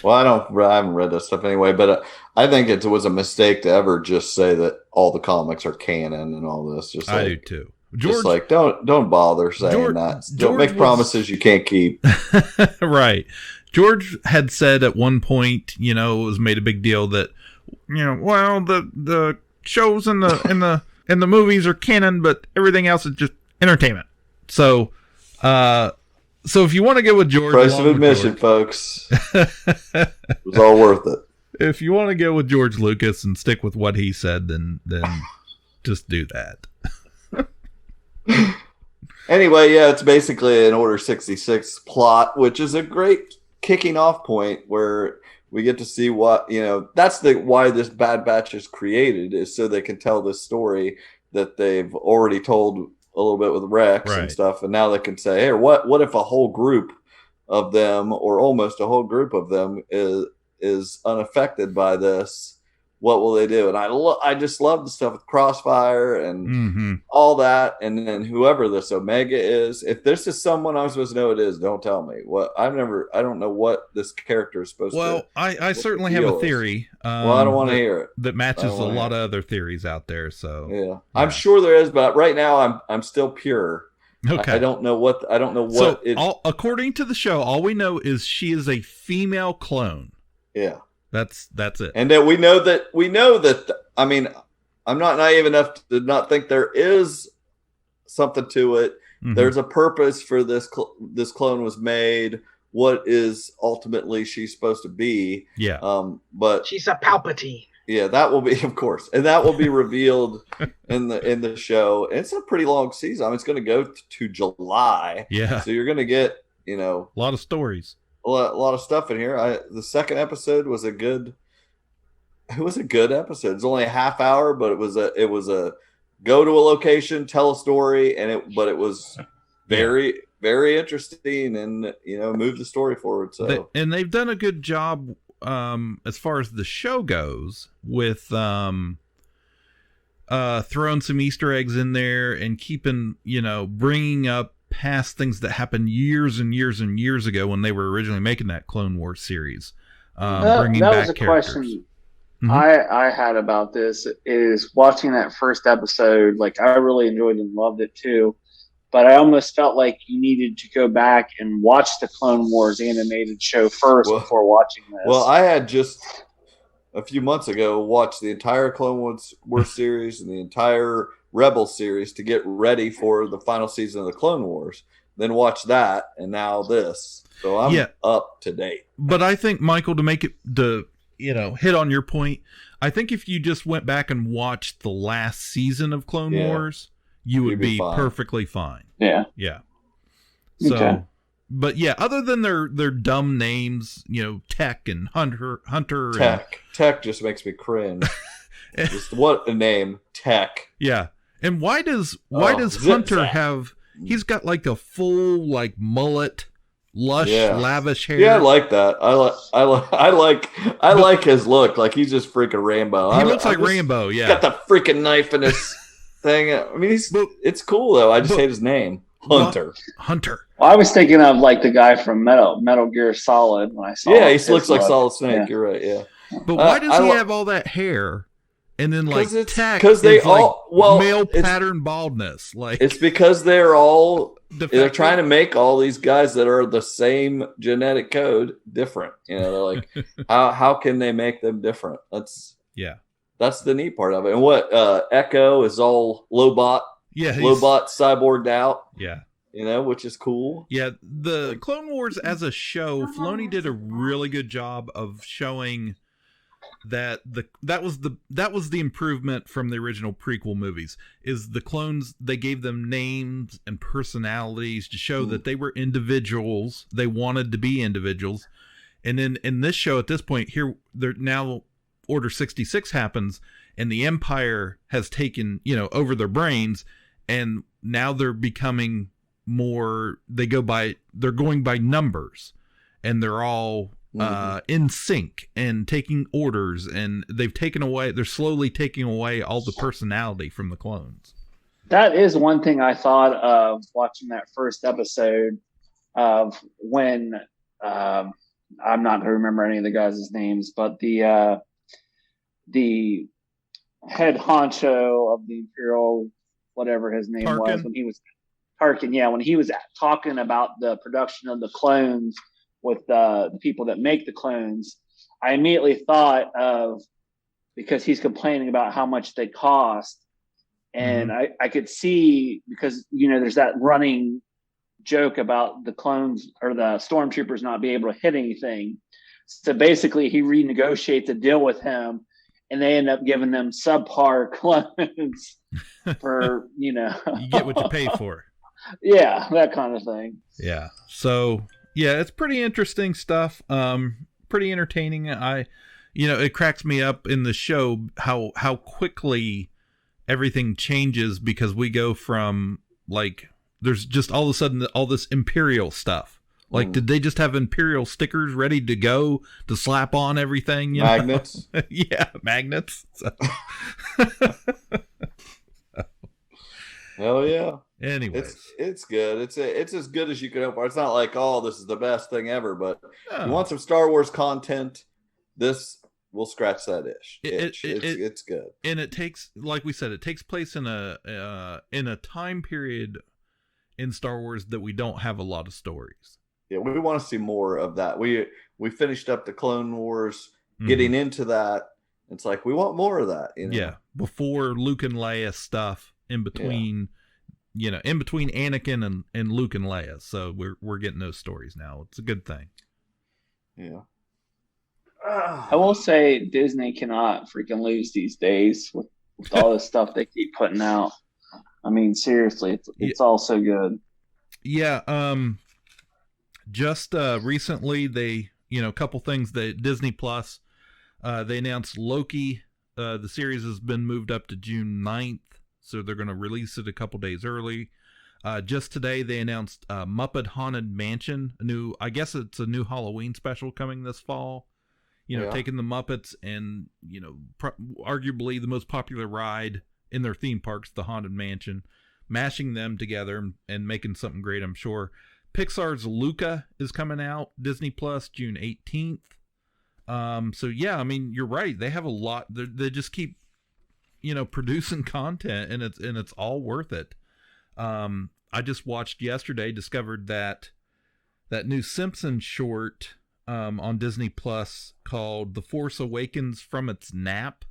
Well, I haven't read that stuff anyway, but I think it was a mistake to ever just say that all the comics are canon and all this.
I do too.
Just don't bother saying that. Don't make promises you can't keep.
Right. George had said at one point, it was made a big deal that, well, the shows and the movies are canon, but everything else is just entertainment. So if you want to go with George,
price of admission, folks, it was all worth it.
If you want to go with George Lucas and stick with what he said, then just do that.
Anyway, yeah, it's basically an Order 66 plot, which is a great kicking off point where we get to see what, that's why this Bad Batch is created, is so they can tell this story that they've already told a little bit with Rex and stuff. And now they can say, hey, what if a whole group of them, or almost a whole group of them, is unaffected by this? What will they do? And I just love the stuff with Crossfire and all that. And then whoever this Omega is, if this is someone I'm supposed to know it is, don't tell me. I don't know what this character is supposed to.
Well, I certainly have a theory.
I don't want to hear it.
That matches a lot of other theories out there. So
yeah, I'm sure there is, but right now I'm still pure.
Okay.
I don't know what.
So according to the show, all we know is she is a female clone.
Yeah.
That's it.
And that we know that, I mean, I'm not naive enough to not think there is something to it. Mm-hmm. There's a purpose for this clone was made. What is ultimately she's supposed to be.
Yeah.
But
she's a Palpatine.
Yeah, that will be, of course. And that will be revealed in the show. And it's a pretty long season. I mean, it's going to go to July.
Yeah.
So you're going to get,
a lot of stories.
A lot of stuff in here. The second episode was a good episode. It's only a half hour, but it was a go to a location, tell a story, but it was very, very interesting and move the story forward. So
they've done a good job as far as the show goes with throwing some Easter eggs in there and keeping bringing up past things that happened years and years and years ago when they were originally making that Clone Wars series. Bringing
that
back
was a
characters.
question I had about this, is watching that first episode. Like, I really enjoyed and loved it too, but I almost felt like you needed to go back and watch the Clone Wars animated show first before watching this.
Well, I had just a few months ago watched the entire Clone Wars series and the entire Rebel series to get ready for the final season of the Clone Wars, then watch that, and now this. So I'm up to date.
But I think, Michael, to make it hit on your point, I think if you just went back and watched the last season of Clone Wars, you would be perfectly fine.
Yeah.
Yeah. So,
okay.
But yeah, other than their dumb names, Tech and Hunter.
Tech just makes me cringe. Just what a name, Tech.
Yeah. And why does Hunter have? He's got like a full like mullet, lush, lavish hair.
Yeah, I like that. I like his look. Like he's just freaking Rambo.
He looks like Rambo. Yeah,
got the freaking knife in his thing. I mean, it's cool though. I just hate his name, Hunter.
Hunter.
Well, I was thinking of like the guy from Metal Gear Solid when I saw.
Yeah, he looks like Solid Snake. Yeah. You're right. Yeah.
But why does he have all that hair? And then like Tech,
because they all
male pattern baldness. Like
it's because they're trying to make all these guys that are the same genetic code different. They're like, how can they make them different? That's the neat part of it. And what Echo is all Lobot, Lobot cyborged out.
Yeah.
Which is cool.
Yeah, the Clone Wars as a show, Filoni did a really good job of showing that was the improvement from the original prequel movies. Is the clones, they gave them names and personalities to show that they were individuals. They wanted to be individuals. And then in this show, at this point here, they're now Order 66 happens, and the Empire has taken over their brains, and now they're becoming more. They're going by numbers, and they're all in sync and taking orders, and they're slowly taking away all the personality from the clones.
That is one thing I thought of watching that first episode of when I'm not going to remember any of the guys' names, but the head honcho of the Imperial, whatever his name was, when he was Tarkin, when he was talking about the production of the clones with the people that make the clones, I immediately thought of, because he's complaining about how much they cost, and I could see, because there's that running joke about the clones or the stormtroopers not being able to hit anything. So basically he renegotiates a deal with him, and they end up giving them subpar clones for you
get what you pay for.
Yeah, that kind of thing.
Yeah. So yeah, it's pretty interesting stuff. Pretty entertaining. It cracks me up in the show how quickly everything changes, because we go from like, there's just all of a sudden all this Imperial stuff. Like, did they just have Imperial stickers ready to go to slap on everything?
Magnets?
Yeah, magnets. So.
Hell yeah.
Anyways.
It's good. It's as good as you can hope for. It's not like, this is the best thing ever, but you want some Star Wars content, this will scratch that itch. It's good.
And it takes, like we said, it takes place in a time period in Star Wars that we don't have a lot of stories.
Yeah, we want to see more of that. We finished up the Clone Wars, getting into that. It's like we want more of that.
Yeah, before Luke and Leia stuff, in between, in between Anakin and Luke and Leia. So we're getting those stories now. It's a good thing.
Yeah.
I will say Disney cannot freaking lose these days with all the stuff they keep putting out. I mean, seriously, it's all so good.
Yeah. Just recently, they, a couple things that Disney Plus, they announced Loki. The series has been moved up to June 9th, so they're going to release it a couple days early. Just today, they announced Muppet Haunted Mansion, I guess it's a new Halloween special coming this fall. Taking the Muppets and, arguably the most popular ride in their theme parks, the Haunted Mansion, mashing them together and making something great, I'm sure. Pixar's Luca is coming out, Disney Plus, June 18th. So yeah, I mean, you're right. They have a lot. They just keep, producing content, and it's all worth it. I just watched yesterday, discovered that new Simpsons short on Disney Plus called The Force Awakens from its nap.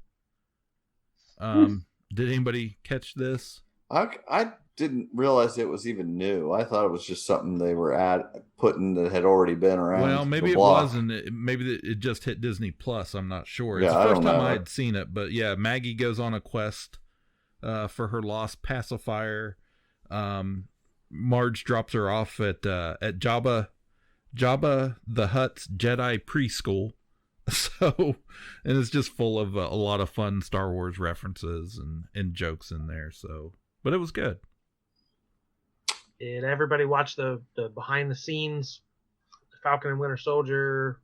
Did anybody catch this?
I didn't realize it was even new. I thought it was just something they were putting that had already been around.
Well, maybe it wasn't. Maybe it just hit Disney Plus. I'm not sure. It's the first time I had seen it. But yeah, Maggie goes on a quest for her lost pacifier. Marge drops her off at Jabba the Hutt's Jedi preschool. So, and it's just full of a lot of fun Star Wars references and jokes in there. So, but it was good.
Did everybody watch the behind the scenes Falcon and Winter Soldier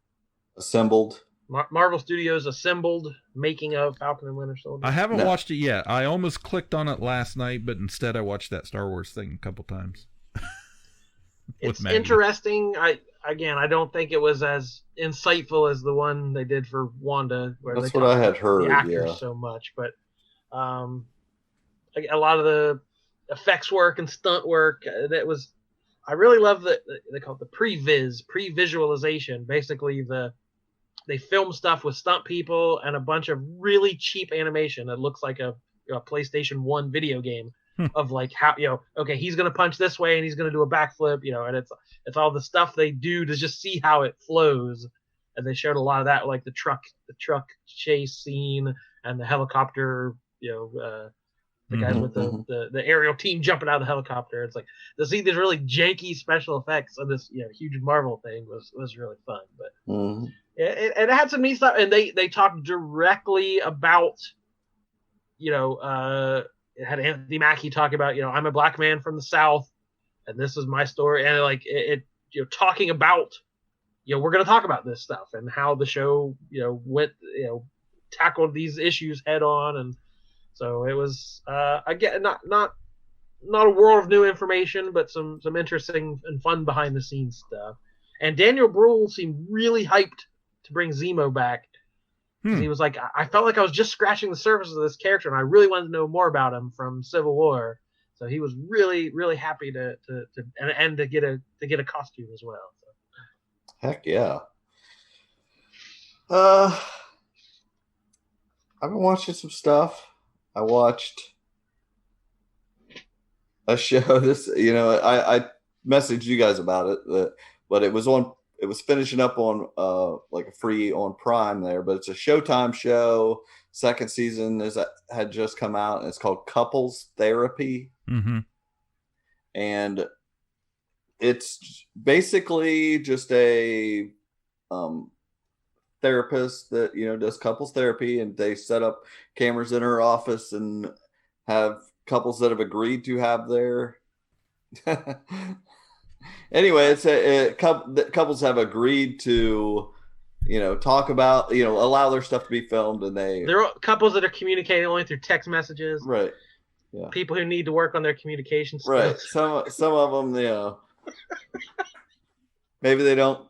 assembled?
Marvel Studios assembled making of Falcon and Winter Soldier.
I haven't watched it yet. I almost clicked on it last night, but instead I watched that Star Wars thing a couple times.
It's interesting. I don't think it was as insightful as the one they did for Wanda, where
that's
they
what I had heard.
The actors so much, but a lot of the effects work and stunt work that was. I really love that they call it the pre-visualization. Basically, they film stuff with stunt people and a bunch of really cheap animation that looks like a PlayStation 1 video game of like how, okay, he's going to punch this way and he's going to do a backflip, and it's all the stuff they do to just see how it flows. And they showed a lot of that, like the truck chase scene and the helicopter, the guys with the aerial team jumping out of the helicopter. It's like to see these really janky special effects of this huge Marvel thing was really fun. But it had some neat stuff, and they talked directly about it had Anthony Mackie talk about I'm a black man from the South, and this is my story, and like it talking about we're going to talk about this stuff and how the show went tackled these issues head on. And so it was again not a world of new information, but some interesting and fun behind the scenes stuff. And Daniel Bruhl seemed really hyped to bring Zemo back. He was like, I felt like I was just scratching the surface of this character, and I really wanted to know more about him from Civil War. So he was really, really happy to get a costume as well. So.
Heck yeah. I've been watching some stuff. I watched a show. This, I messaged you guys about it, but it was finishing up on like a free on Prime there, but it's a Showtime show. Second season had just come out, and it's called Couples Therapy.
Mm-hmm.
And it's basically just a therapist that does couples therapy, and they set up cameras in her office and have couples that have agreed to have their anyway, it's couples have agreed to talk about allow their stuff to be filmed, and
there are couples that are communicating only through text messages,
right? Yeah,
people who need to work on their communication skills.
Right, some of them maybe they don't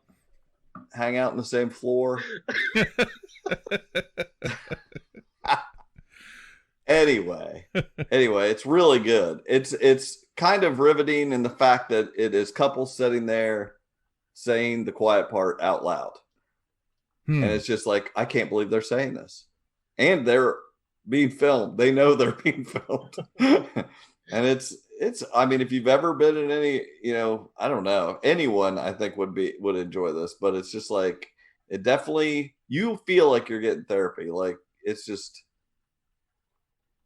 hang out on the same floor. Anyway, it's really good. It's kind of riveting in the fact that it is couples sitting there saying the quiet part out loud. And it's just like, I can't believe they're saying this. And they're being filmed. They know they're being filmed. And it's I mean, if you've ever been in any, I don't know, anyone I think would enjoy this, but it's just like, it definitely, you feel like you're getting therapy. Like, it's just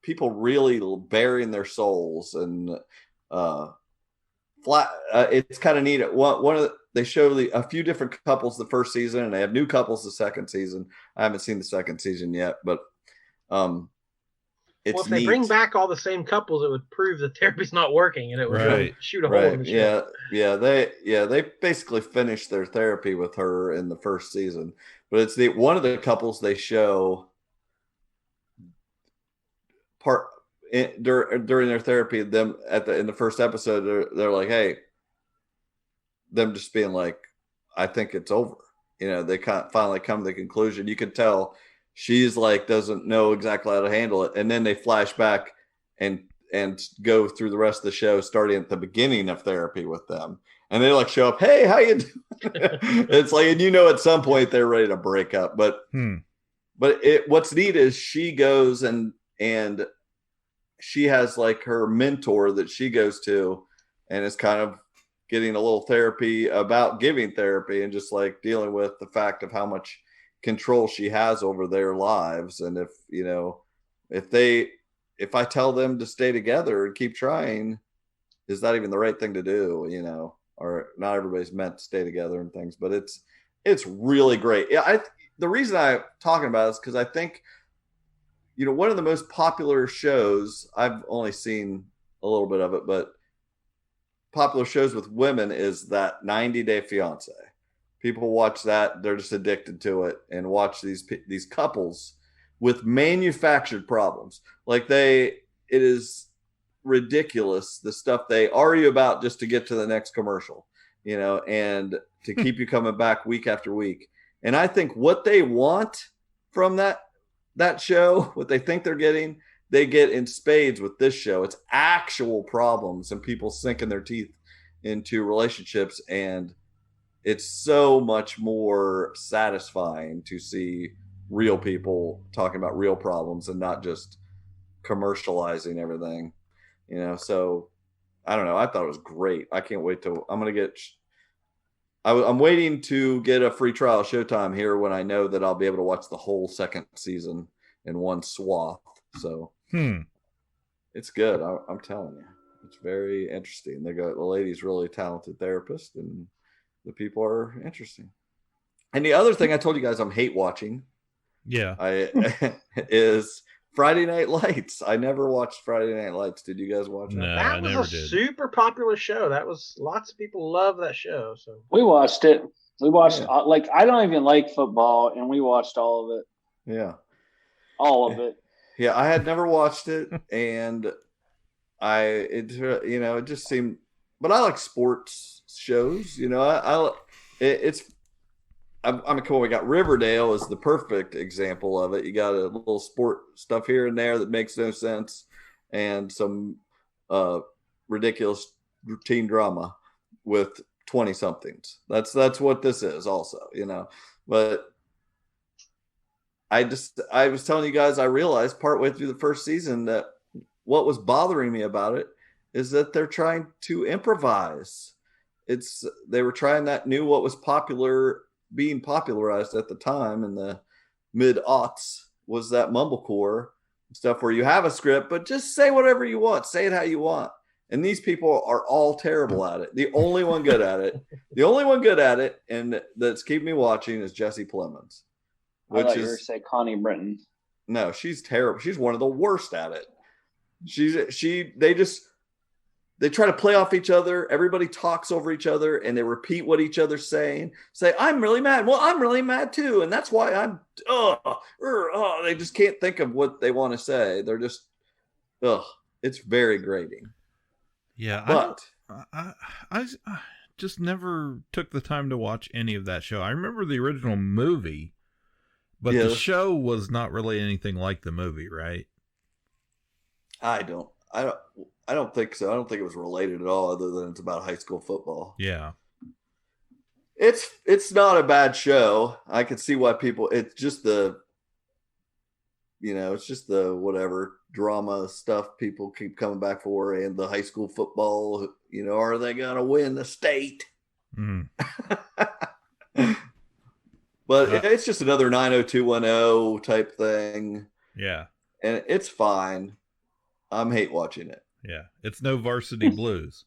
people really bearing their souls, and it's kind of neat. They show a few different couples the first season, and they have new couples the second season. I haven't seen the second season yet, but it's
if they bring back all the same couples, it would prove that therapy's not working, and it would really shoot a hole in the show.
They basically finished their therapy with her in the first season, but it's one of the couples they show during their therapy. Them in the first episode, they're like, hey, them just being like, I think it's over. They finally come to the conclusion. You can tell she's like doesn't know exactly how to handle it, and then they flash back and go through the rest of the show, starting at the beginning of therapy with them, and they like show up, hey, how you doing? It's like, and at some point they're ready to break up, but what's neat is she goes and she has like her mentor that she goes to, and is kind of getting a little therapy about giving therapy, and just like dealing with the fact of how much control she has over their lives. And if if I tell them to stay together and keep trying, is that even the right thing to do? Or not everybody's meant to stay together and things, but it's really great. Yeah, the reason I'm talking about it is because I think, one of the most popular shows, I've only seen a little bit of it, but popular shows with women is that 90 Day Fiance. People watch that, they're just addicted to it, and watch these couples with manufactured problems. Like it is ridiculous the stuff they argue about just to get to the next commercial, and to keep you coming back week after week. And I think what they want from that show, what they think they're getting, they get in spades with this show. It's actual problems and people sinking their teeth into relationships, and it's so much more satisfying to see real people talking about real problems and not just commercializing everything. So I don't know. I thought it was great. I can't wait I'm waiting to get a free trial Showtime here when I know that I'll be able to watch the whole second season in one swath. So it's good. I'm telling you, it's very interesting. The lady's really a talented therapist, and the people are interesting. And the other thing I told you guys I'm hate watching.
Yeah.
Is Friday Night Lights. I never watched Friday Night Lights. Did you guys watch that?
No,
that was super popular show. That was lots of people love that show. So
we watched it. We watched I don't even like football, and we watched all of it.
Yeah,
all of it. Yeah,
I had never watched it, and it just seemed. But I like sports shows. We got Riverdale is the perfect example of it. You got a little sport stuff here and there that makes no sense, and some ridiculous routine drama with 20-somethings. That's what this is also, But I was telling you guys, I realized partway through the first season that what was bothering me about it is that they're trying to improvise. They were trying that what was being popularized at the time in the mid-aughts was that mumblecore stuff where you have a script, but just say whatever you want, say it how you want. And these people are all terrible at it. The only one good at it, and that's keeping me watching, is Jesse Plemons.
I thought you were going to say Connie Britton.
No, she's terrible. She's one of the worst at it. They try to play off each other. Everybody talks over each other, and they repeat what each other's saying. Say, I'm really mad. Well, I'm really mad too. And that's why they just can't think of what they want to say. They're just, it's very grating.
Yeah.
But
I just never took the time to watch any of that show. I remember the original movie, but the show was not really anything like the movie, right?
I don't think so. I don't think it was related at all, other than it's about high school football.
Yeah.
It's not a bad show. I can see why it's just the whatever drama stuff people keep coming back for, and the high school football, are they going to win the state?
Mm.
But it's just another 90210 type thing.
Yeah.
And it's fine. I'm hate watching it.
Yeah, it's no Varsity Blues.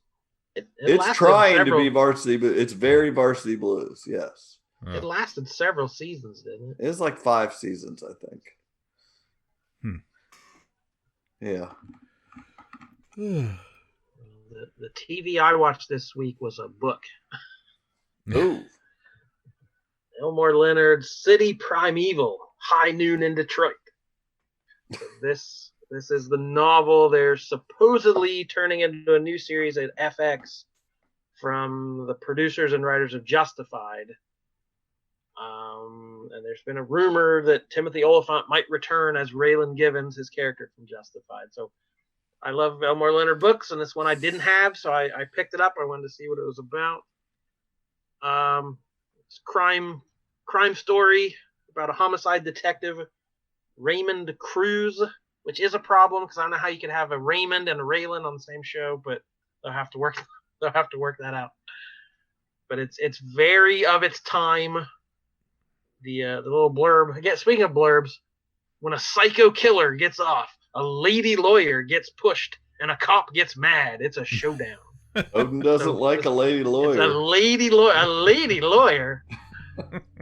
It's trying to be Varsity, but it's very Varsity Blues. Yes.
It lasted several seasons, didn't it?
It's like 5 seasons, I think. Yeah.
The TV I watched this week was a book.
Ooh.
Elmore Leonard's City Primeval, High Noon in Detroit. This is the novel they're supposedly turning into a new series at FX from the producers and writers of Justified. And there's been a rumor that Timothy Oliphant might return as Raylan Givens, his character from Justified. So I love Elmore Leonard books, and this one I didn't have, so I picked it up. I wanted to see what it was about. It's a crime story about a homicide detective, Raymond Cruz, which is a problem because I don't know how you could have a Raymond and a Raylan on the same show, but they'll have to work that out. But it's very of its time. The little blurb. Again, speaking of blurbs, when a psycho killer gets off, a lady lawyer gets pushed and a cop gets mad. It's a showdown.
Odin doesn't like a lady lawyer.
It's a lady lawyer.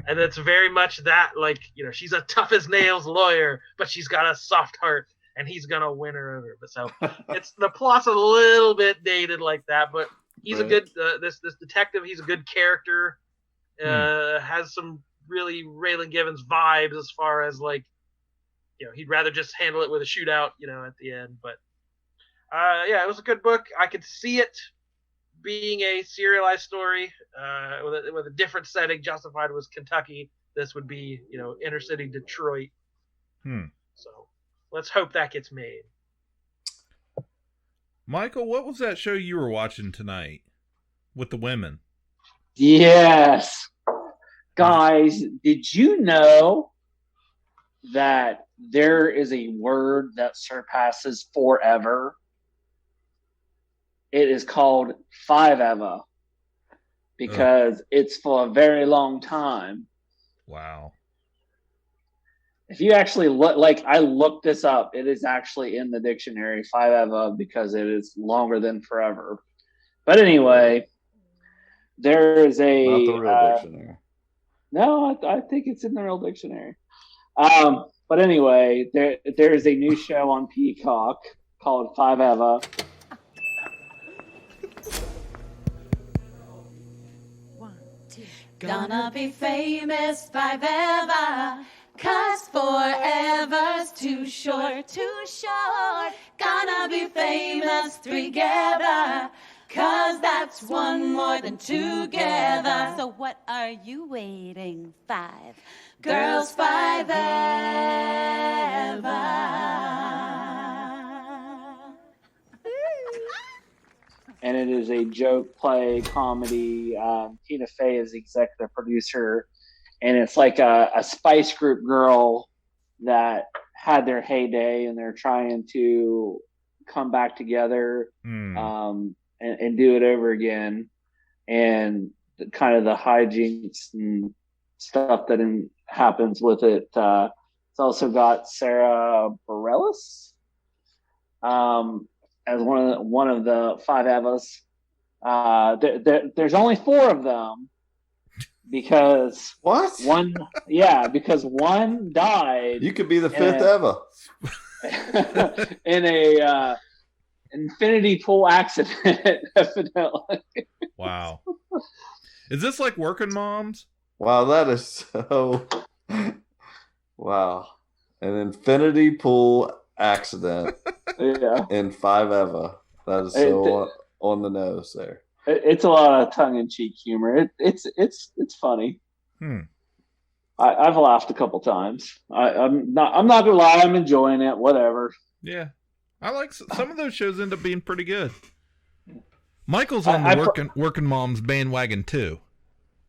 And it's very much that, like, she's a tough as nails lawyer, but she's got a soft heart, and he's gonna win her over. But so it's the plot's a little bit dated like that, but he's a good this detective. He's a good character. Has some really Raylan Givens vibes as far as, like, he'd rather just handle it with a shootout, at the end. But it was a good book. I could see it being a serialized story with a different setting. Justified was Kentucky. This would be, inner city Detroit. So let's hope that gets made.
Michael, what was that show you were watching tonight with the women?
Yes. Guys, did you know that there is a word that surpasses forever? It is called five-ever because it's for a very long time.
Wow.
If you actually look, like, I looked this up, it is actually in the dictionary, five-ever, because it is longer than forever. But anyway, there is a...
Not the real dictionary.
No, I think it's in the real dictionary. But anyway, there is a new show on Peacock called Five-Ever.
Gonna be famous five-ever, 'cause forever's too short, too short. Gonna be famous together, 'cause that's one more than together. So what are you waiting? Five girls, five-ever.
And it is a joke play comedy. Tina Fey is the executive producer, and it's like a Spice Group girl that had their heyday, and they're trying to come back together and do it over again, and kind of the hijinks and stuff that happens with it. It's also got Sarah Bareilles as one of the five Evas. There's only four of them because one died.
You could be the fifth Eva
in a infinity pool accident, evidently.
Wow. Is this like Working Moms?
Wow, that is so... Wow. An infinity pool accident in five-ever. That is so on the nose there.
It's a lot of tongue-in-cheek humor. It's funny. I've laughed a couple times. I'm not gonna lie, I'm enjoying it. Whatever.
Yeah, I like some of those shows. End up being pretty good. Michael's on the Working Moms bandwagon too.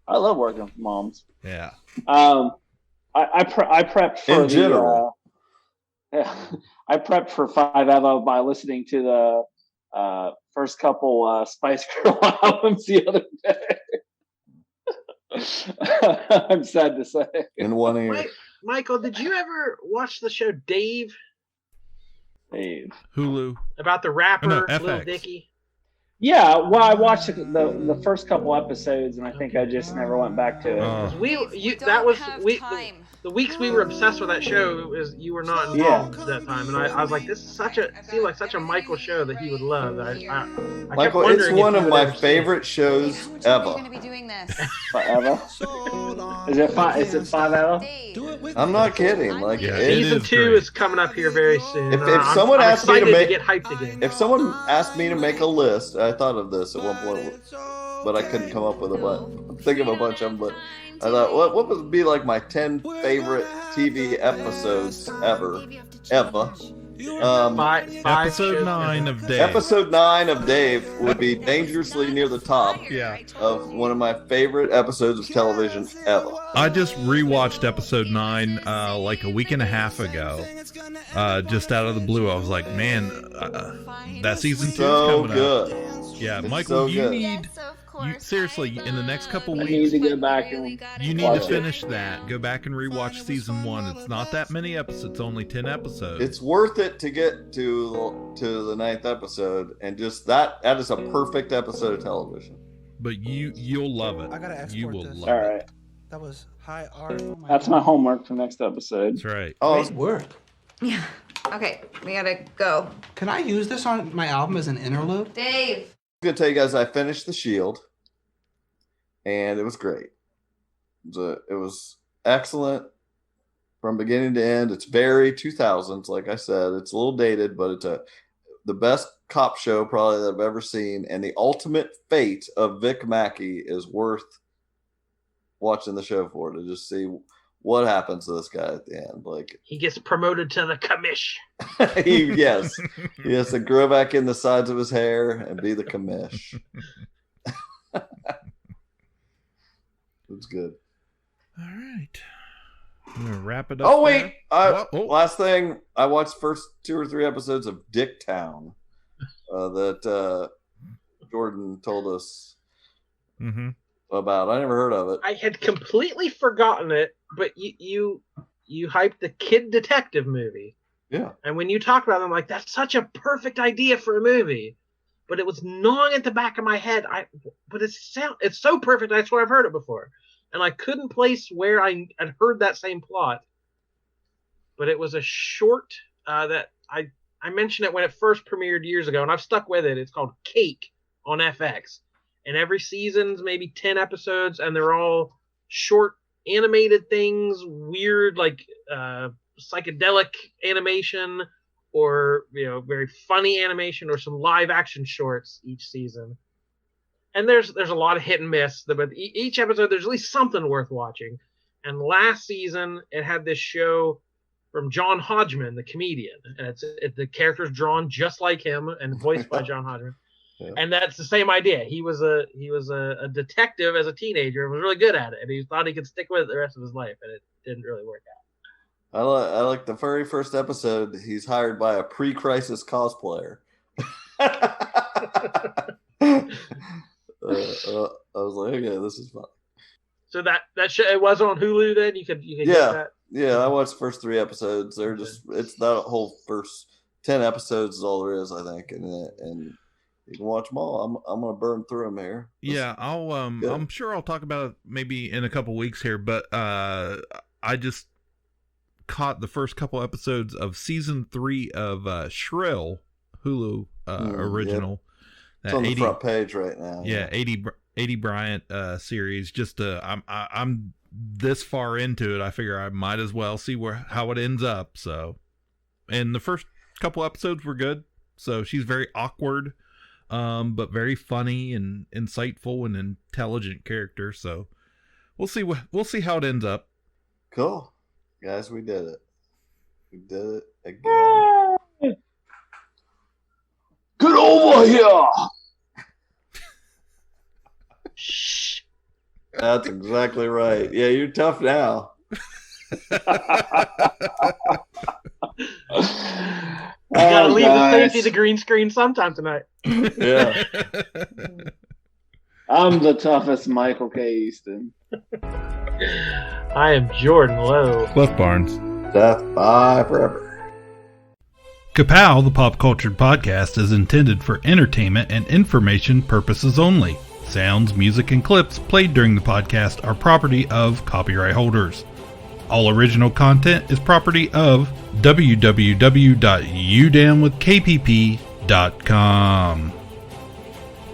I love Working Moms.
Yeah.
I prepped for
in general.
I prepped for five-ever by listening to the first couple Spice Girl albums the other day. I'm sad to say.
In one ear.
Michael, did you ever watch the show Dave?
Hulu.
About the rapper
FX.
Lil Dicky?
Yeah, well, I watched the first couple episodes, and I think I just never went back to it. The weeks we were obsessed with that show is you were not involved at that time, and I was like, this is seemed like such a Michael show that he would love.
Michael, it's one of my favorite shows ever.
Forever? Is it five-ever?
I'm not kidding. Like
season 2 is coming up here very soon.
If someone asked me to
get hyped again.
If someone asked me to make a list, I thought of this at one point, but I couldn't come up with think of a bunch of them. But I thought, what would be like my 10 favorite TV episodes ever?
Episode 9 of Dave.
Episode 9 of Dave would be dangerously near the top of one of my favorite episodes of television ever.
I just rewatched episode 9 like a week and a half ago. Just out of the blue, I was like, man, that season 2 is coming
good.
up. Yeah,
it's
Michael,
so
seriously, in the next couple
I
weeks,
need to go back and
you need to finish that. Go back and rewatch season 1. It's not that many episodes, only 10 episodes.
It's worth it to get to the 9th episode, and just that is a perfect episode of television.
But you'll love it.
I gotta export
you will
this.
love
All
it.
right.
That was high art. Oh
That's my homework for next episode.
That's right.
Oh,
Great work.
Yeah. Okay, we gotta go.
Can I use this on my album as an interlude?
Dave.
I'm gonna tell you guys, I finished The Shield, and it was great. It was excellent from beginning to end. It's very 2000s, like I said. It's a little dated, but it's the best cop show probably that I've ever seen. And the ultimate fate of Vic Mackey is worth watching the show for, to just see what happens to this guy at the end. Like,
he gets promoted to the commish.
Yes, he has to grow back in the sides of his hair and be the commish. It's good.
All right. I'm gonna wrap it up.
Oh wait,
there.
Last thing, I watched first 2 or 3 episodes of Dicktown that Jordan told us about. I never heard of it.
I had completely forgotten it, but you hyped the Kid Detective movie.
Yeah.
And when you talked about it, I'm like, that's such a perfect idea for a movie. But it was gnawing at the back of my head. But it's so perfect, I swear I've heard it before. And I couldn't place where I had heard that same plot. But it was a short that I mentioned it when it first premiered years ago, and I've stuck with it. It's called Cake on FX. And every season's maybe 10 episodes, and they're all short animated things, weird, like psychedelic animation, or very funny animation, or some live action shorts each season. And there's a lot of hit and miss, but each episode there's at least something worth watching. And last season it had this show from John Hodgman, the comedian, and the character's drawn just like him and voiced by John Hodgman. Yeah. And that's the same idea. He was a detective as a teenager and was really good at it, and he thought he could stick with it the rest of his life, and it didn't really work out.
I like the very first episode. He's hired by a pre-crisis cosplayer. I was like, okay, this is fun.
So that show, it was on Hulu then? You could get that?
Yeah, I watched the first 3 episodes. They're it's that whole first 10 episodes is all there is, I think, and you can watch them all. I'm gonna burn through them here.
Yeah, I'm sure I'll talk about it maybe in a couple weeks here, but I just caught the first couple episodes of season 3 of Shrill, Hulu original.
Yep. It's on the front page right now.
Yeah, 80 Bryant series. Just I'm this far into it, I figure I might as well see how it ends up. So, and the first couple episodes were good. So she's very awkward, but very funny and insightful and intelligent character. So we'll see how it ends up.
Cool, guys, we did it. We did it again. Get over here!
Shh.
That's exactly right. Yeah, you're tough now.
You gotta leave the safety the green screen sometime tonight.
Yeah.
I'm the toughest Michael K. Easton.
I am Jordan Lowe.
Cliff Barnes.
Death by forever.
Ka-Pow, the pop cultured podcast, is intended for entertainment and information purposes only. Sounds, music, and clips played during the podcast are property of copyright holders. All original content is property of www.udamwithkpp.com.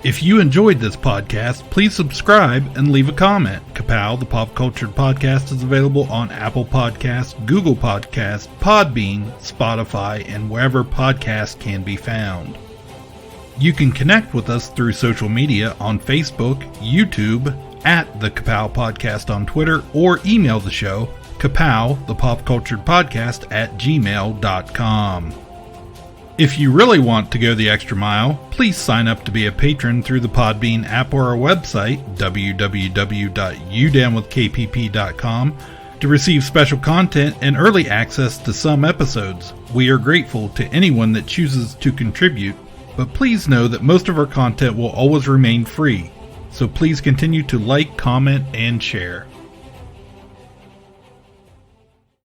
If you enjoyed this podcast, please subscribe and leave a comment. Ka-Pow, the pop cultured podcast, is available on Apple Podcasts, Google Podcasts, Podbean, Spotify, and wherever podcasts can be found. You can connect with us through social media on Facebook, YouTube, at the Ka-Pow Podcast on Twitter, or email the show, Ka-Pow, the pop cultured podcast, @gmail.com. If you really want to go the extra mile, please sign up to be a patron through the Podbean app or our website, www.udamwithkpp.com, to receive special content and early access to some episodes. We are grateful to anyone that chooses to contribute, but please know that most of our content will always remain free. So please continue to like, comment, and share.